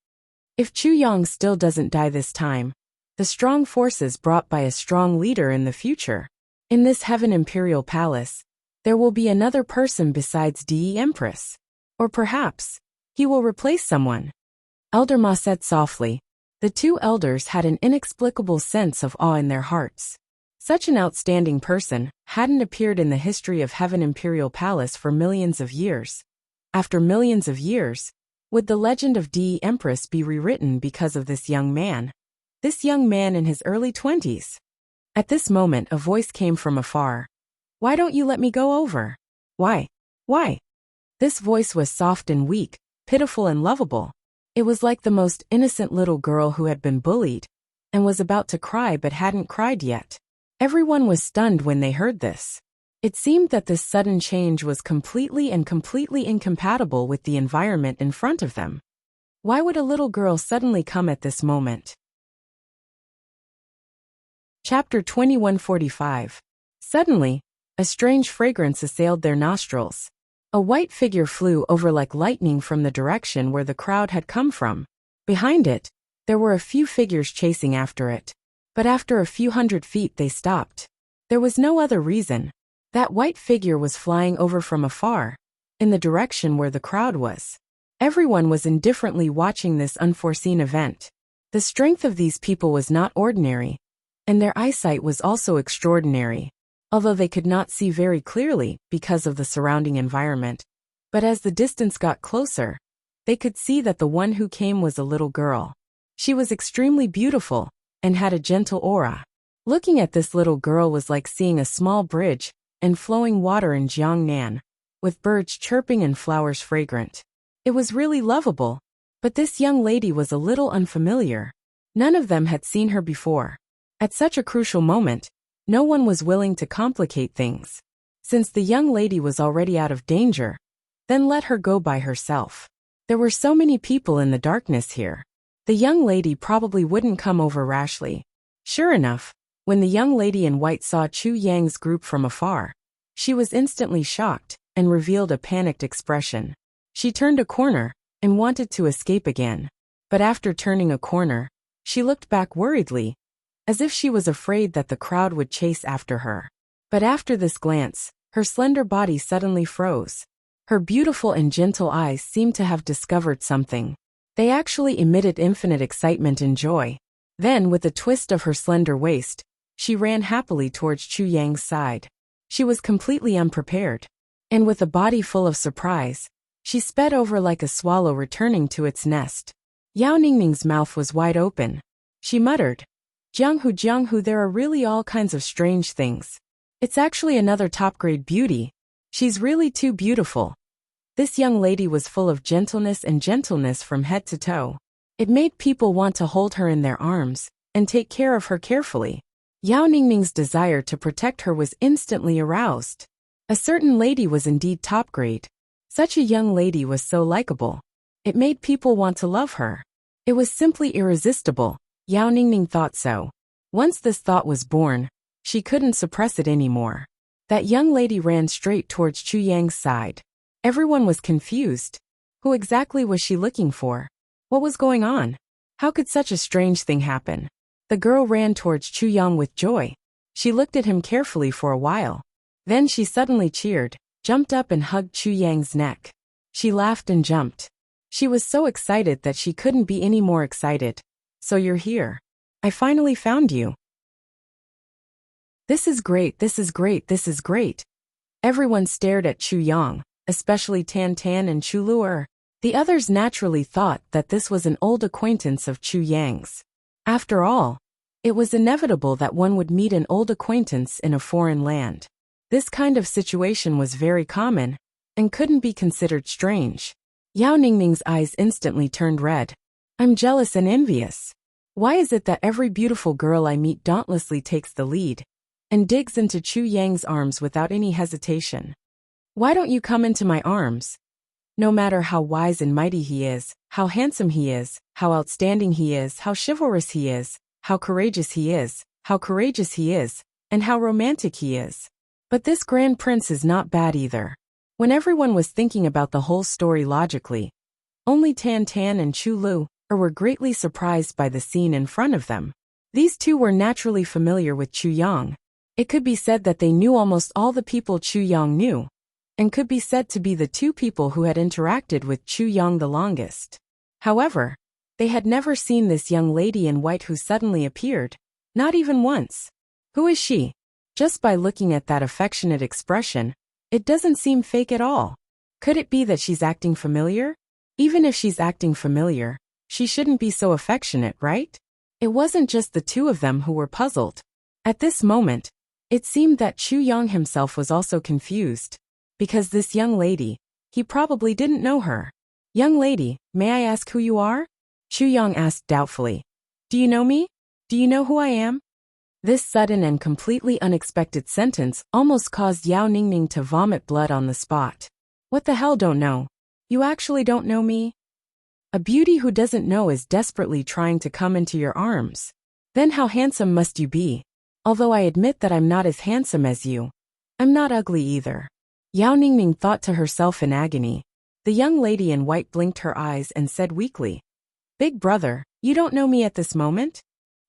If Chu Yang still doesn't die this time, the strong forces brought by a strong leader in the future. In this Heaven Imperial Palace, there will be another person besides Di Empress. Or perhaps, he will replace someone. Elder Ma said softly. The two elders had an inexplicable sense of awe in their hearts. Such an outstanding person hadn't appeared in the history of Heaven Imperial Palace for millions of years. After millions of years, would the legend of Di Empress be rewritten because of this young man? This young man in his early 20s. At this moment a voice came from afar. Why don't you let me go over? Why? Why? This voice was soft and weak, pitiful and lovable. It was like the most innocent little girl who had been bullied and was about to cry but hadn't cried yet. Everyone was stunned when they heard this. It seemed that this sudden change was completely incompatible with the environment in front of them. Why would a little girl suddenly come at this moment? Chapter 2145. Suddenly, a strange fragrance assailed their nostrils. A white figure flew over like lightning from the direction where the crowd had come from. Behind it, there were a few figures chasing after it. But after a few hundred feet they stopped. There was no other reason. That white figure was flying over from afar, in the direction where the crowd was. Everyone was indifferently watching this unforeseen event. The strength of these people was not ordinary, and their eyesight was also extraordinary, although they could not see very clearly because of the surrounding environment. But as the distance got closer, they could see that the one who came was a little girl. She was extremely beautiful and had a gentle aura. Looking at this little girl was like seeing a small bridge and flowing water in Jiangnan, with birds chirping and flowers fragrant. It was really lovable, but this young lady was a little unfamiliar. None of them had seen her before. At such a crucial moment, No one was willing to complicate things. Since the young lady was already out of danger, then let her go by herself. There were so many people in the darkness here. The young lady probably wouldn't come over rashly. Sure enough, when the young lady in white saw Chu Yang's group from afar, she was instantly shocked and revealed a panicked expression. She turned a corner and wanted to escape again. But after turning a corner, she looked back worriedly, as if she was afraid that the crowd would chase after her. But after this glance, her slender body suddenly froze. Her beautiful and gentle eyes seemed to have discovered something. They actually emitted infinite excitement and joy. Then, with a twist of her slender waist, she ran happily towards Chu Yang's side. She was completely unprepared. And with a body full of surprise, she sped over like a swallow returning to its nest. Yao Ningning's mouth was wide open. She muttered, Jianghu, there are really all kinds of strange things. It's actually another top-grade beauty. She's really too beautiful. This young lady was full of gentleness from head to toe. It made people want to hold her in their arms and take care of her carefully. Yao Ningning's desire to protect her was instantly aroused. A certain lady was indeed top-grade. Such a young lady was so likable. It made people want to love her. It was simply irresistible. Yao Ningning thought so. Once this thought was born, she couldn't suppress it anymore. That young lady ran straight towards Chu Yang's side. Everyone was confused. Who exactly was she looking for? What was going on? How could such a strange thing happen? The girl ran towards Chu Yang with joy. She looked at him carefully for a while. Then she suddenly cheered, jumped up and hugged Chu Yang's neck. She laughed and jumped. She was so excited that she couldn't be any more excited. So you're here. I finally found you. This is great. Everyone stared at Chu Yang, especially Tan Tan and Chu Luer. The others naturally thought that this was an old acquaintance of Chu Yang's. After all, it was inevitable that one would meet an old acquaintance in a foreign land. This kind of situation was very common and couldn't be considered strange. Yao Ningning's eyes instantly turned red. I'm jealous and envious. Why is it that every beautiful girl I meet dauntlessly takes the lead and digs into Chu Yang's arms without any hesitation? Why don't you come into my arms? No matter how wise and mighty he is, how handsome he is, how outstanding he is, how chivalrous he is, how courageous he is, and how romantic he is. But this grand prince is not bad either. When everyone was thinking about the whole story logically, only Tan Tan and Chu Lu were greatly surprised by the scene in front of them. These two were naturally familiar with Chu Yang. It could be said that they knew almost all the people Chu Yang knew, and could be said to be the two people who had interacted with Chu Yang the longest. However, they had never seen this young lady in white who suddenly appeared, not even once. Who is she? Just by looking at that affectionate expression, it doesn't seem fake at all. Could it be that she's acting familiar? Even if she's acting familiar, she shouldn't be so affectionate, right? It wasn't just the two of them who were puzzled. At this moment, it seemed that Chu Yang himself was also confused. Because this young lady, he probably didn't know her. Young lady, may I ask who you are? Chu Yang asked doubtfully. Do you know me? Do you know who I am? This sudden and completely unexpected sentence almost caused Yao Ningning to vomit blood on the spot. What the hell, don't know? You actually don't know me? A beauty who doesn't know is desperately trying to come into your arms. Then how handsome must you be? Although I admit that I'm not as handsome as you, I'm not ugly either. Yao Ningning thought to herself in agony. The young lady in white blinked her eyes and said weakly, Big brother, you don't know me at this moment?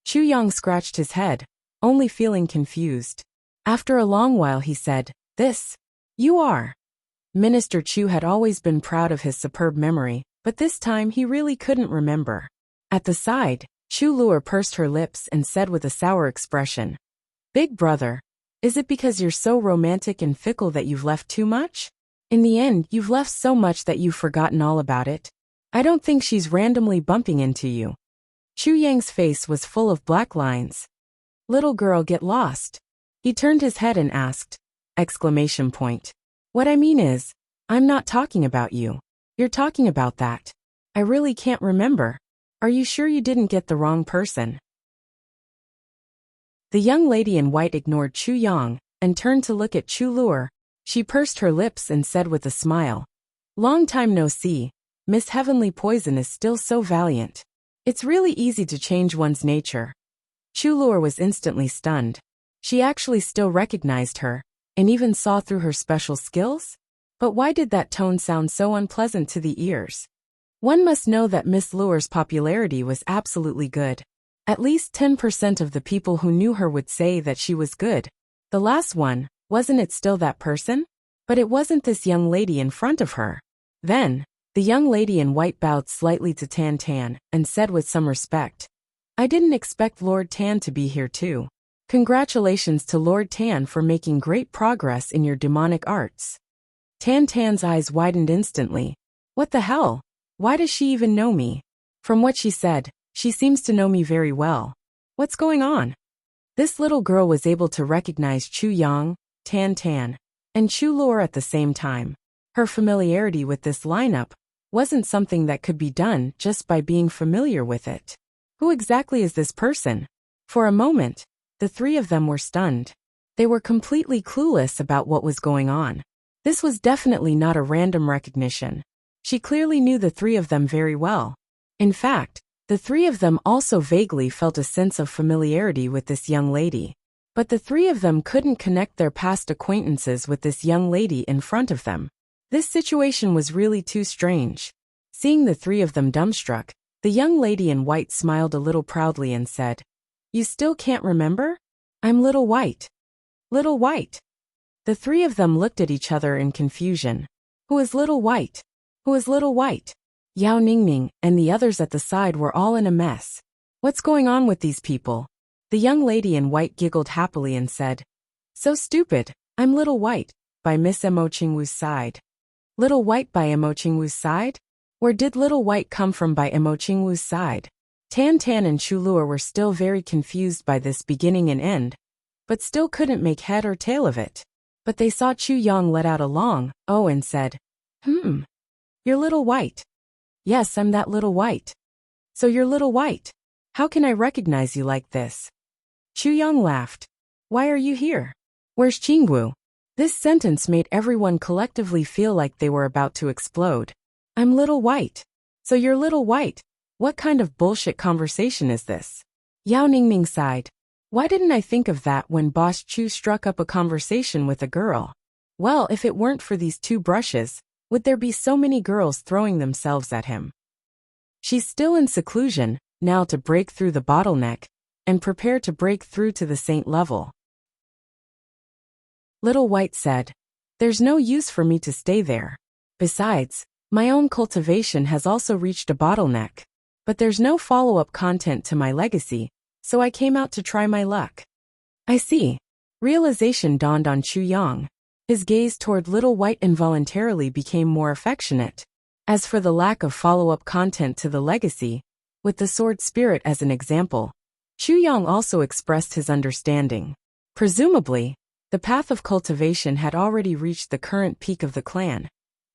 Chu Yang scratched his head, only feeling confused. After a long while he said, This. You are. Minister Chu had always been proud of his superb memory, but this time he really couldn't remember. At the side, Chu Luer pursed her lips and said with a sour expression, Big brother, is it because you're so romantic and fickle that you've left too much? In the end, you've left so much that you've forgotten all about it. I don't think she's randomly bumping into you. Chu Yang's face was full of black lines. Little girl, get lost. He turned his head and asked, exclamation point. What I mean is, I'm not talking about you. You're talking about that. I really can't remember. Are you sure you didn't get the wrong person? The young lady in white ignored Chu Yang and turned to look at Chu Luer. She pursed her lips and said with a smile, "Long time no see. Miss Heavenly Poison is still so valiant. It's really easy to change one's nature." Chu Luer was instantly stunned. She actually still recognized her, and even saw through her special skills? But why did that tone sound so unpleasant to the ears? One must know that Miss Luer's popularity was absolutely good. At least 10% of the people who knew her would say that she was good. The last one, wasn't it still that person? But it wasn't this young lady in front of her. Then, the young lady in white bowed slightly to Tan Tan and said with some respect, "I didn't expect Lord Tan to be here too. Congratulations to Lord Tan for making great progress in your demonic arts." Tan Tan's eyes widened instantly. What the hell? Why does she even know me? From what she said, she seems to know me very well. What's going on? This little girl was able to recognize Chu Yang, Tan Tan, and Chu Luer at the same time. Her familiarity with this lineup wasn't something that could be done just by being familiar with it. Who exactly is this person? For a moment, the three of them were stunned. They were completely clueless about what was going on. This was definitely not a random recognition. She clearly knew the three of them very well. In fact, the three of them also vaguely felt a sense of familiarity with this young lady. But the three of them couldn't connect their past acquaintances with this young lady in front of them. This situation was really too strange. Seeing the three of them dumbstruck, the young lady in white smiled a little proudly and said, "You still can't remember? I'm Little White." Little White. The three of them looked at each other in confusion. Who is Little White? Who is Little White? Yao Ningning and the others at the side were all in a mess. What's going on with these people? The young lady in white giggled happily and said, "So stupid, I'm Little White," by Miss Emo Chingwu's side. Little White by Emo Chingwu's side? Where did Little White come from by Emo Chingwu's side? Tan Tan and Chu Luer were still very confused by this beginning and end, but still couldn't make head or tail of it. But they saw Chu Yang let out a long "oh" and said, "You're Little White." "Yes, I'm that Little White." "So you're Little White. How can I recognize you like this?" Chu Yang laughed. "Why are you here? Where's Qingwu?" This sentence made everyone collectively feel like they were about to explode. "I'm Little White. So you're Little White. What kind of bullshit conversation is this?" Yao Ningning sighed. "Why didn't I think of that when Boss Chu struck up a conversation with a girl? Well, if it weren't for these two brushes, would there be so many girls throwing themselves at him? She's still in seclusion, now to break through the bottleneck, and prepare to break through to the saint level." Little White said, "There's no use for me to stay there. Besides, my own cultivation has also reached a bottleneck. But there's no follow-up content to my legacy, so I came out to try my luck." "I see." Realization dawned on Chu Yang. His gaze toward Little White involuntarily became more affectionate. As for the lack of follow-up content to the legacy, with the sword spirit as an example, Chu Yang also expressed his understanding. Presumably, the path of cultivation had already reached the current peak of the clan,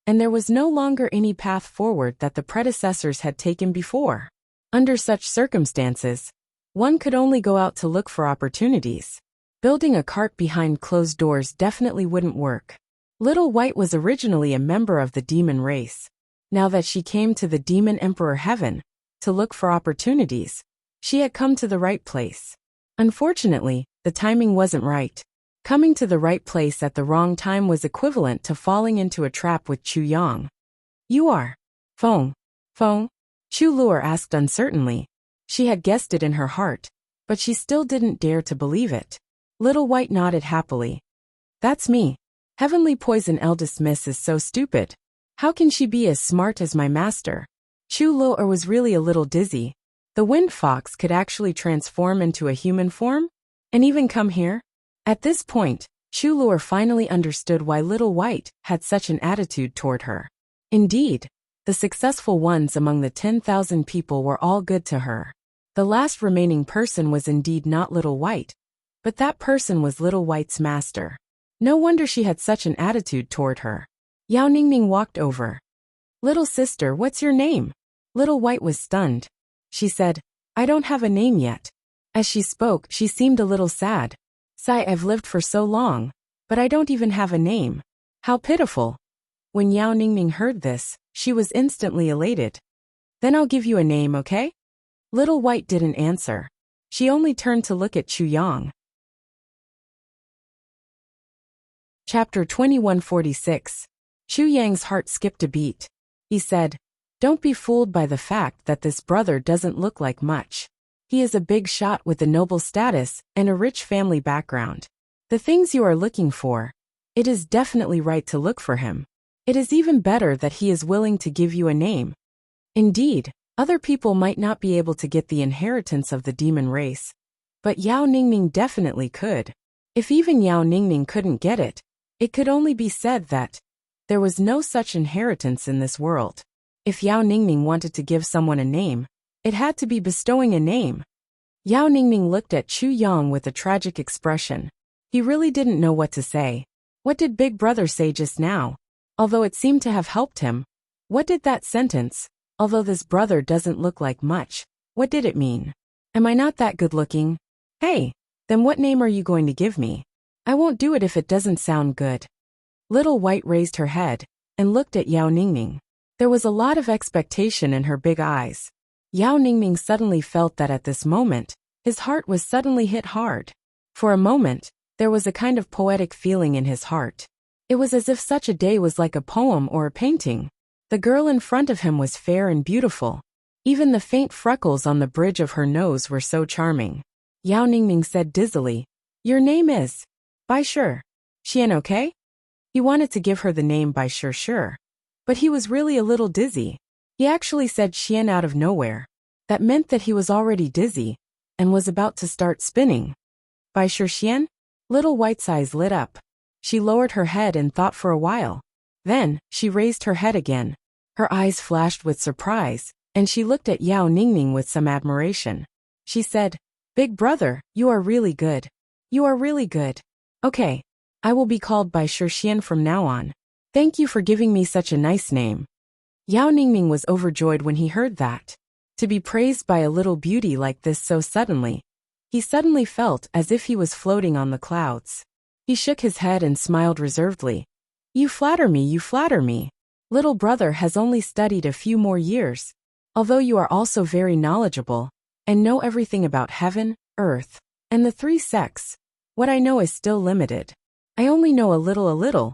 and there was no longer any path forward that the predecessors had taken before. Under such circumstances, one could only go out to look for opportunities. Building a cart behind closed doors definitely wouldn't work. Little White was originally a member of the demon race. Now that she came to the Demon Emperor Heaven to look for opportunities, she had come to the right place. Unfortunately, the timing wasn't right. Coming to the right place at the wrong time was equivalent to falling into a trap with Chu Yang. "You are Feng. Feng?" Chu Luer asked uncertainly. She had guessed it in her heart, but she still didn't dare to believe it. Little White nodded happily. "That's me. Heavenly Poison eldest miss is so stupid. How can she be as smart as my master?" Chu Luer was really a little dizzy. The wind fox could actually transform into a human form? And even come here? At this point, Chu Luer finally understood why Little White had such an attitude toward her. Indeed, the successful ones among the 10,000 people were all good to her. The last remaining person was indeed not Little White, but that person was Little White's master. No wonder she had such an attitude toward her. Yao Ningning walked over. "Little sister, what's your name?" Little White was stunned. She said, "I don't have a name yet." As she spoke, she seemed a little sad. Sigh, I've lived for so long, but I don't even have a name. How pitiful. When Yao Ningning heard this, she was instantly elated. Then I'll give you a name, okay? Little White didn't answer. She only turned to look at Chu Yang. Chapter 2146. Chu Yang's heart skipped a beat. He said, "Don't be fooled by the fact that this brother doesn't look like much. He is a big shot with a noble status and a rich family background. The things you are looking for, it is definitely right to look for him. It is even better that he is willing to give you a name. Indeed, other people might not be able to get the inheritance of the demon race, but Yao Ningning definitely could. If even Yao Ningning couldn't get it, it could only be said that there was no such inheritance in this world. If Yao Ningning wanted to give someone a name, it had to be bestowing a name." Yao Ningning looked at Chu Yang with a tragic expression. He really didn't know what to say. What did Big Brother say just now? Although it seemed to have helped him. What did that sentence, "Although this brother doesn't look like much," what did it mean? Am I not that good looking? Hey, then what name are you going to give me? I won't do it if it doesn't sound good. Little White raised her head and looked at Yao Ningning. There was a lot of expectation in her big eyes. Yao Ningning suddenly felt that at this moment, his heart was suddenly hit hard. For a moment, there was a kind of poetic feeling in his heart. It was as if such a day was like a poem or a painting. The girl in front of him was fair and beautiful. Even the faint freckles on the bridge of her nose were so charming. Yao Ningning said dizzily, "Your name is Bai Shi. Xian, okay?" He wanted to give her the name Bai Shi, but he was really a little dizzy. He actually said Xian out of nowhere. That meant that he was already dizzy and was about to start spinning. Bai Shi Xian? Little White's eyes lit up. She lowered her head and thought for a while. Then, she raised her head again. Her eyes flashed with surprise, and she looked at Yao Ningning with some admiration. She said, "Big brother, you are really good. You are really good. Okay, I will be called Bai Shi Xian from now on. Thank you for giving me such a nice name." Yao Ningning was overjoyed when he heard that. To be praised by a little beauty like this so suddenly, he suddenly felt as if he was floating on the clouds. He shook his head and smiled reservedly. You flatter me, you flatter me. Little brother has only studied a few more years. Although you are also very knowledgeable, and know everything about heaven, earth, and the three sects, what I know is still limited. I only know a little.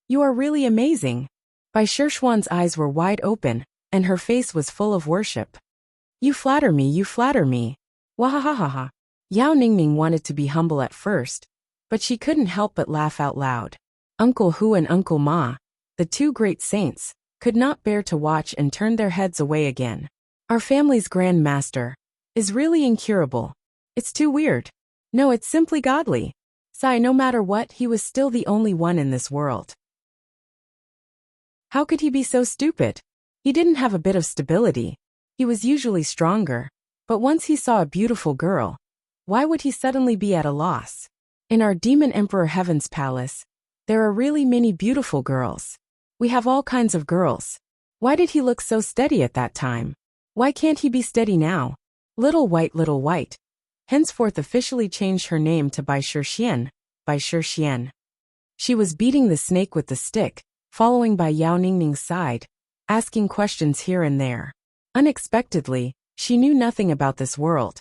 You are really amazing." Bai Shixuan's eyes were wide open, and her face was full of worship. You flatter me, you flatter me. Wahahaha. Yao Ningning wanted to be humble at first, but she couldn't help but laugh out loud. Uncle Hu and Uncle Ma, the two great saints, could not bear to watch and turned their heads away again. Our family's Grand Master is really incurable. It's too weird. No, it's simply godly. Sigh, no matter what, he was still the only one in this world. How could he be so stupid? He didn't have a bit of stability. He was usually stronger, but once he saw a beautiful girl, why would he suddenly be at a loss? In our Demon Emperor Heaven's palace, there are really many beautiful girls. We have all kinds of girls. Why did he look so steady at that time? Why can't he be steady now? Little White, henceforth officially changed her name to Bai Shi Xian. She was beating the snake with the stick, following by Yao Ningning's side, asking questions here and there. Unexpectedly, she knew nothing about this world.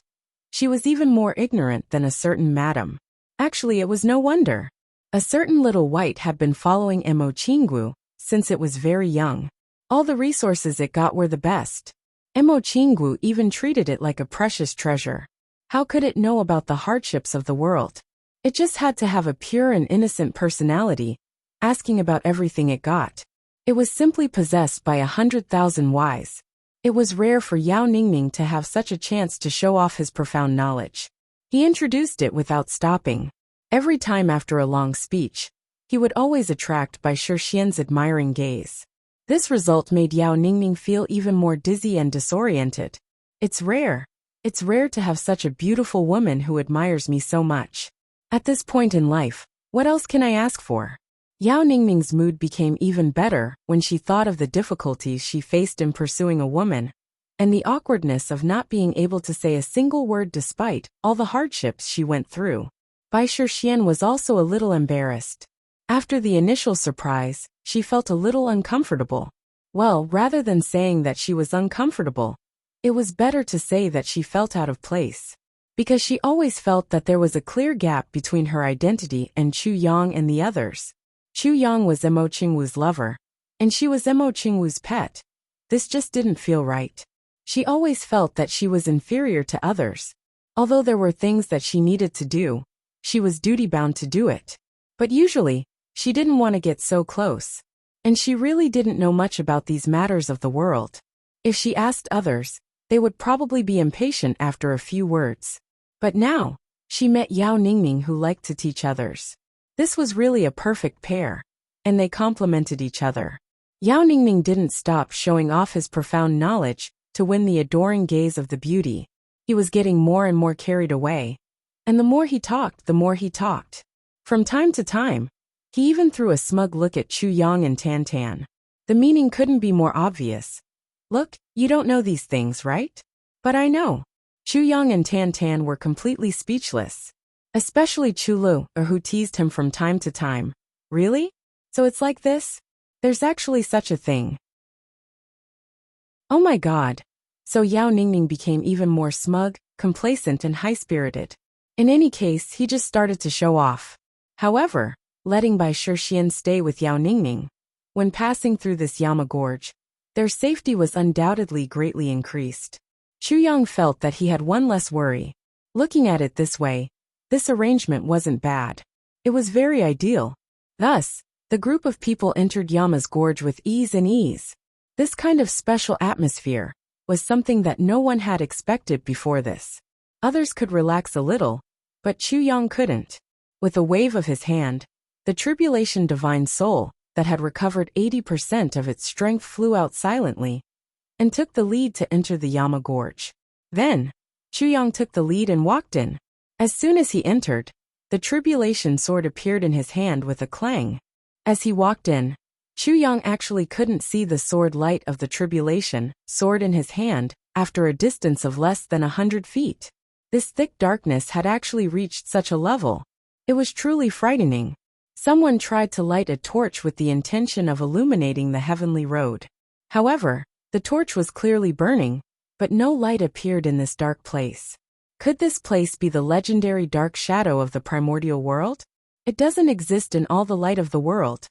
She was even more ignorant than a certain madam. Actually, it was no wonder. A certain Little White had been following Mo Qinggu since it was very young. All the resources it got were the best. Mo Qinggu even treated it like a precious treasure. How could it know about the hardships of the world? It just had to have a pure and innocent personality, asking about everything it got. It was simply possessed by 100,000 wise. It was rare for Yao Ningning to have such a chance to show off his profound knowledge. He introduced it without stopping. Every time after a long speech, he would always attract Bai Shi Xian's admiring gaze. This result made Yao Ningning feel even more dizzy and disoriented. It's rare to have such a beautiful woman who admires me so much. At this point in life, what else can I ask for? Yao Ningning's mood became even better when she thought of the difficulties she faced in pursuing a woman, and the awkwardness of not being able to say a single word despite all the hardships she went through. Bai Shixian was also a little embarrassed. After the initial surprise, she felt a little uncomfortable. Well, rather than saying that she was uncomfortable, it was better to say that she felt out of place. Because she always felt that there was a clear gap between her identity and Chu Yang and the others. Chu Yang was Mo Qingwu's lover, and she was Mo Qingwu's pet. This just didn't feel right. She always felt that she was inferior to others. Although there were things that she needed to do, she was duty-bound to do it. But usually, she didn't want to get so close. And she really didn't know much about these matters of the world. If she asked others, they would probably be impatient after a few words. But now, she met Yao Ningning, who liked to teach others. This was really a perfect pair, and they complemented each other. Yao Ningning didn't stop showing off his profound knowledge to win the adoring gaze of the beauty. He was getting more and more carried away, and the more he talked, the more he talked. From time to time, he even threw a smug look at Chu Yang and Tan Tan. The meaning couldn't be more obvious. Look, you don't know these things, right? But I know. Chu Yang and Tan Tan were completely speechless. Especially Chu Lu, who teased him from time to time. Really? So it's like this? There's actually such a thing. Oh my God. So Yao Ningning became even more smug, complacent and high-spirited. In any case, he just started to show off. However, letting Bai Shixian stay with Yao Ningning, when passing through this Yama Gorge, their safety was undoubtedly greatly increased. Chu Yang felt that he had one less worry. Looking at it this way, this arrangement wasn't bad. It was very ideal. Thus, the group of people entered Yama's Gorge with ease and ease. This kind of special atmosphere was something that no one had expected before this. Others could relax a little, but Chu Yang couldn't. With a wave of his hand, the tribulation divine soul that had recovered 80% of its strength flew out silently and took the lead to enter the Yama Gorge. Then, Chu Yang took the lead and walked in. As soon as he entered, the tribulation sword appeared in his hand with a clang. As he walked in, Chu Yang actually couldn't see the sword light of the tribulation sword in his hand after a distance of less than 100 feet. This thick darkness had actually reached such a level. It was truly frightening. Someone tried to light a torch with the intention of illuminating the heavenly road. However, the torch was clearly burning, but no light appeared in this dark place. Could this place be the legendary dark shadow of the primordial world? It doesn't exist in all the light of the world.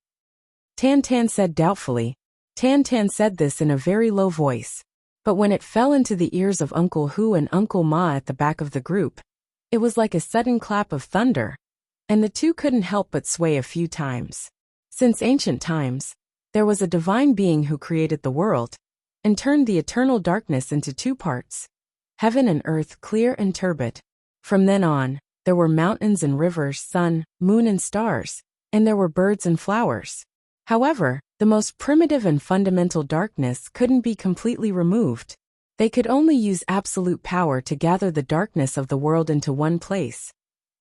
Tan Tan said doubtfully. Tan Tan said this in a very low voice. But when it fell into the ears of Uncle Hu and Uncle Ma at the back of the group, it was like a sudden clap of thunder, and the two couldn't help but sway a few times. Since ancient times, there was a divine being who created the world, and turned the eternal darkness into two parts, heaven and earth clear and turbid. From then on, there were mountains and rivers, sun, moon and stars, and there were birds and flowers. However, the most primitive and fundamental darkness couldn't be completely removed. They could only use absolute power to gather the darkness of the world into one place,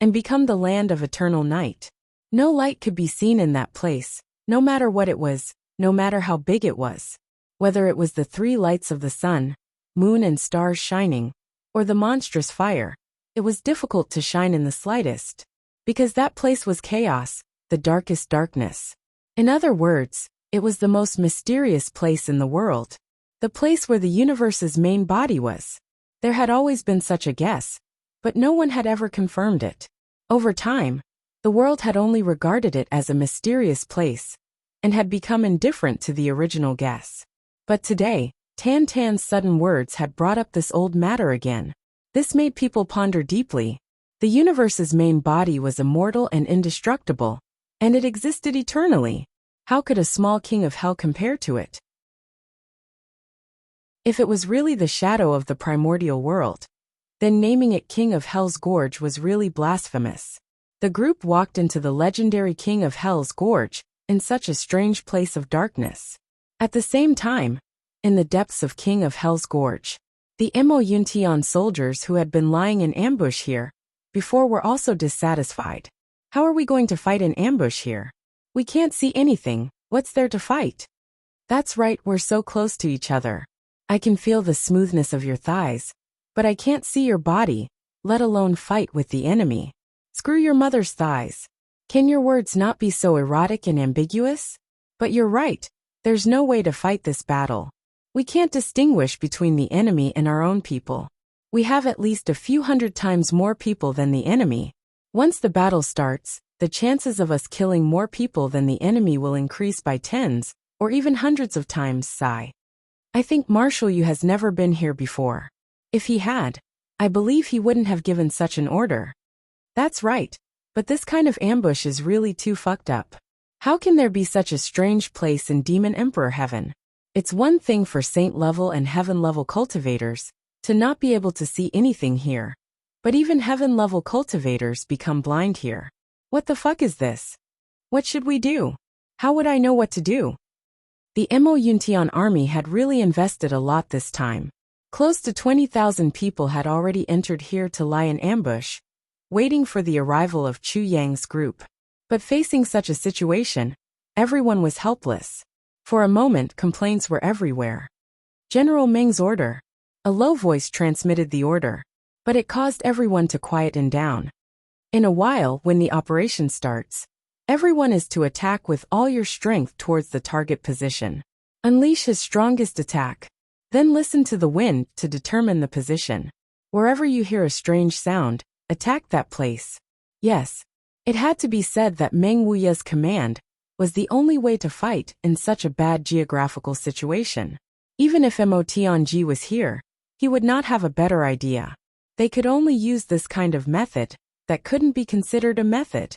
and become the land of eternal night. No light could be seen in that place, no matter what it was, no matter how big it was. Whether it was the three lights of the sun, moon and stars shining, or the monstrous fire, it was difficult to shine in the slightest, because that place was chaos, the darkest darkness. In other words, it was the most mysterious place in the world, the place where the universe's main body was. There had always been such a guess, but no one had ever confirmed it. Over time, the world had only regarded it as a mysterious place, and had become indifferent to the original guess. But today, Tan Tan's sudden words had brought up this old matter again. This made people ponder deeply. The universe's main body was immortal and indestructible, and it existed eternally. How could a small king of hell compare to it? If it was really the shadow of the primordial world, then naming it King of Hell's Gorge was really blasphemous. The group walked into the legendary King of Hell's Gorge in such a strange place of darkness. At the same time, in the depths of King of Hell's Gorge, the Mo Yuntian soldiers who had been lying in ambush here before were also dissatisfied. How are we going to fight in ambush here? We can't see anything, what's there to fight? That's right, we're so close to each other. I can feel the smoothness of your thighs, but I can't see your body, let alone fight with the enemy. Screw your mother's thighs. Can your words not be so erotic and ambiguous? But you're right, there's no way to fight this battle. We can't distinguish between the enemy and our own people. We have at least a few hundred times more people than the enemy. Once the battle starts, the chances of us killing more people than the enemy will increase by tens, or even hundreds of times. Sigh. I think Marshal Yu has never been here before. If he had, I believe he wouldn't have given such an order. That's right, but this kind of ambush is really too fucked up. How can there be such a strange place in Demon Emperor Heaven? It's one thing for Saint-level and Heaven-level cultivators to not be able to see anything here, but even Heaven-level cultivators become blind here. What the fuck is this? What should we do? How would I know what to do? The Mo Yuntian army had really invested a lot this time. Close to 20,000 people had already entered here to lie in ambush, waiting for the arrival of Chu Yang's group. But facing such a situation, everyone was helpless. For a moment, complaints were everywhere. General Meng's order. A low voice transmitted the order, but it caused everyone to quieten down. In a while, when the operation starts, everyone is to attack with all your strength towards the target position. Unleash his strongest attack. Then listen to the wind to determine the position. Wherever you hear a strange sound, attack that place. Yes, it had to be said that Meng Wuya's command was the only way to fight in such a bad geographical situation. Even if Mo Tianji was here, he would not have a better idea. They could only use this kind of method that couldn't be considered a method.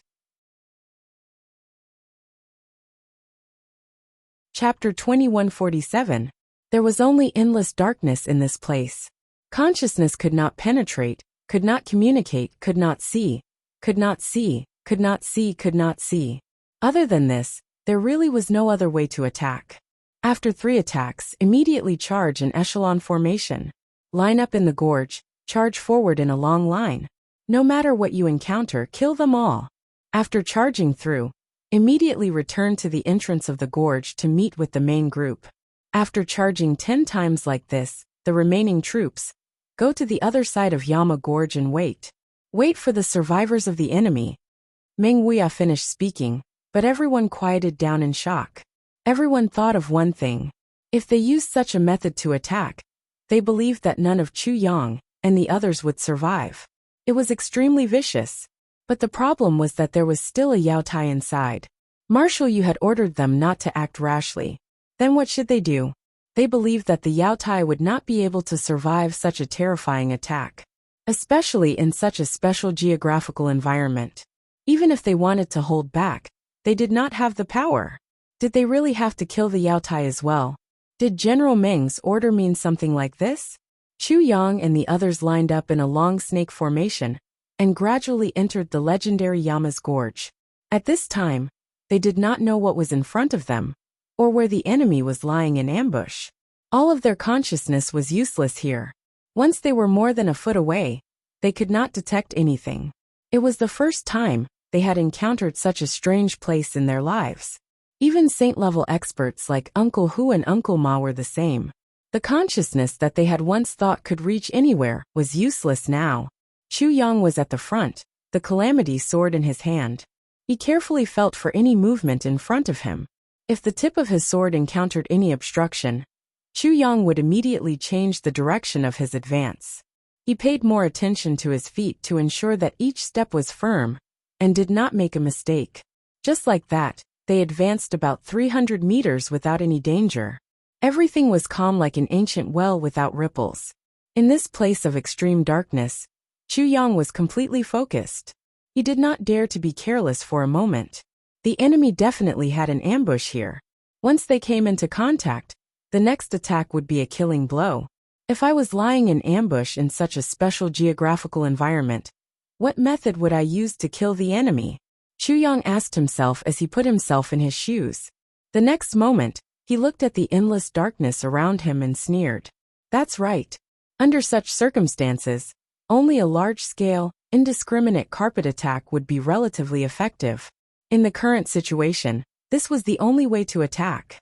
Chapter 2147. There was only endless darkness in this place. Consciousness could not penetrate, could not communicate, could not see, could not see, could not see, could not see. Other than this, there really was no other way to attack. After 3 attacks, immediately charge in echelon formation. Line up in the gorge, charge forward in a long line. No matter what you encounter, kill them all. After charging through, immediately return to the entrance of the gorge to meet with the main group. After charging 10 times like this, the remaining troops go to the other side of Yama Gorge and wait. Wait for the survivors of the enemy. Meng Wuya finished speaking, but everyone quieted down in shock. Everyone thought of one thing. If they used such a method to attack, they believed that none of Chu Yang and the others would survive. It was extremely vicious. But the problem was that there was still a Yao Tai inside. Marshal Yu had ordered them not to act rashly. Then what should they do? They believed that the Yao Tai would not be able to survive such a terrifying attack, especially in such a special geographical environment. Even if they wanted to hold back, they did not have the power. Did they really have to kill the Yao Tai as well? Did General Meng's order mean something like this? Chu Yang and the others lined up in a long snake formation and gradually entered the legendary Yama's Gorge. At this time, they did not know what was in front of them, or where the enemy was lying in ambush. All of their consciousness was useless here. Once they were more than a foot away, they could not detect anything. It was the first time they had encountered such a strange place in their lives. Even saint-level experts like Uncle Hu and Uncle Ma were the same. The consciousness that they had once thought could reach anywhere was useless now. Chu Yang was at the front, the calamity sword in his hand. He carefully felt for any movement in front of him. If the tip of his sword encountered any obstruction, Chu Yang would immediately change the direction of his advance. He paid more attention to his feet to ensure that each step was firm and did not make a mistake. Just like that, they advanced about 300 meters without any danger. Everything was calm like an ancient well without ripples. In this place of extreme darkness, Chu Yang was completely focused. He did not dare to be careless for a moment. The enemy definitely had an ambush here. Once they came into contact, the next attack would be a killing blow. If I was lying in ambush in such a special geographical environment, what method would I use to kill the enemy? Chu Yang asked himself as he put himself in his shoes. The next moment, he looked at the endless darkness around him and sneered. That's right. Under such circumstances, only a large-scale, indiscriminate carpet attack would be relatively effective. In the current situation, this was the only way to attack.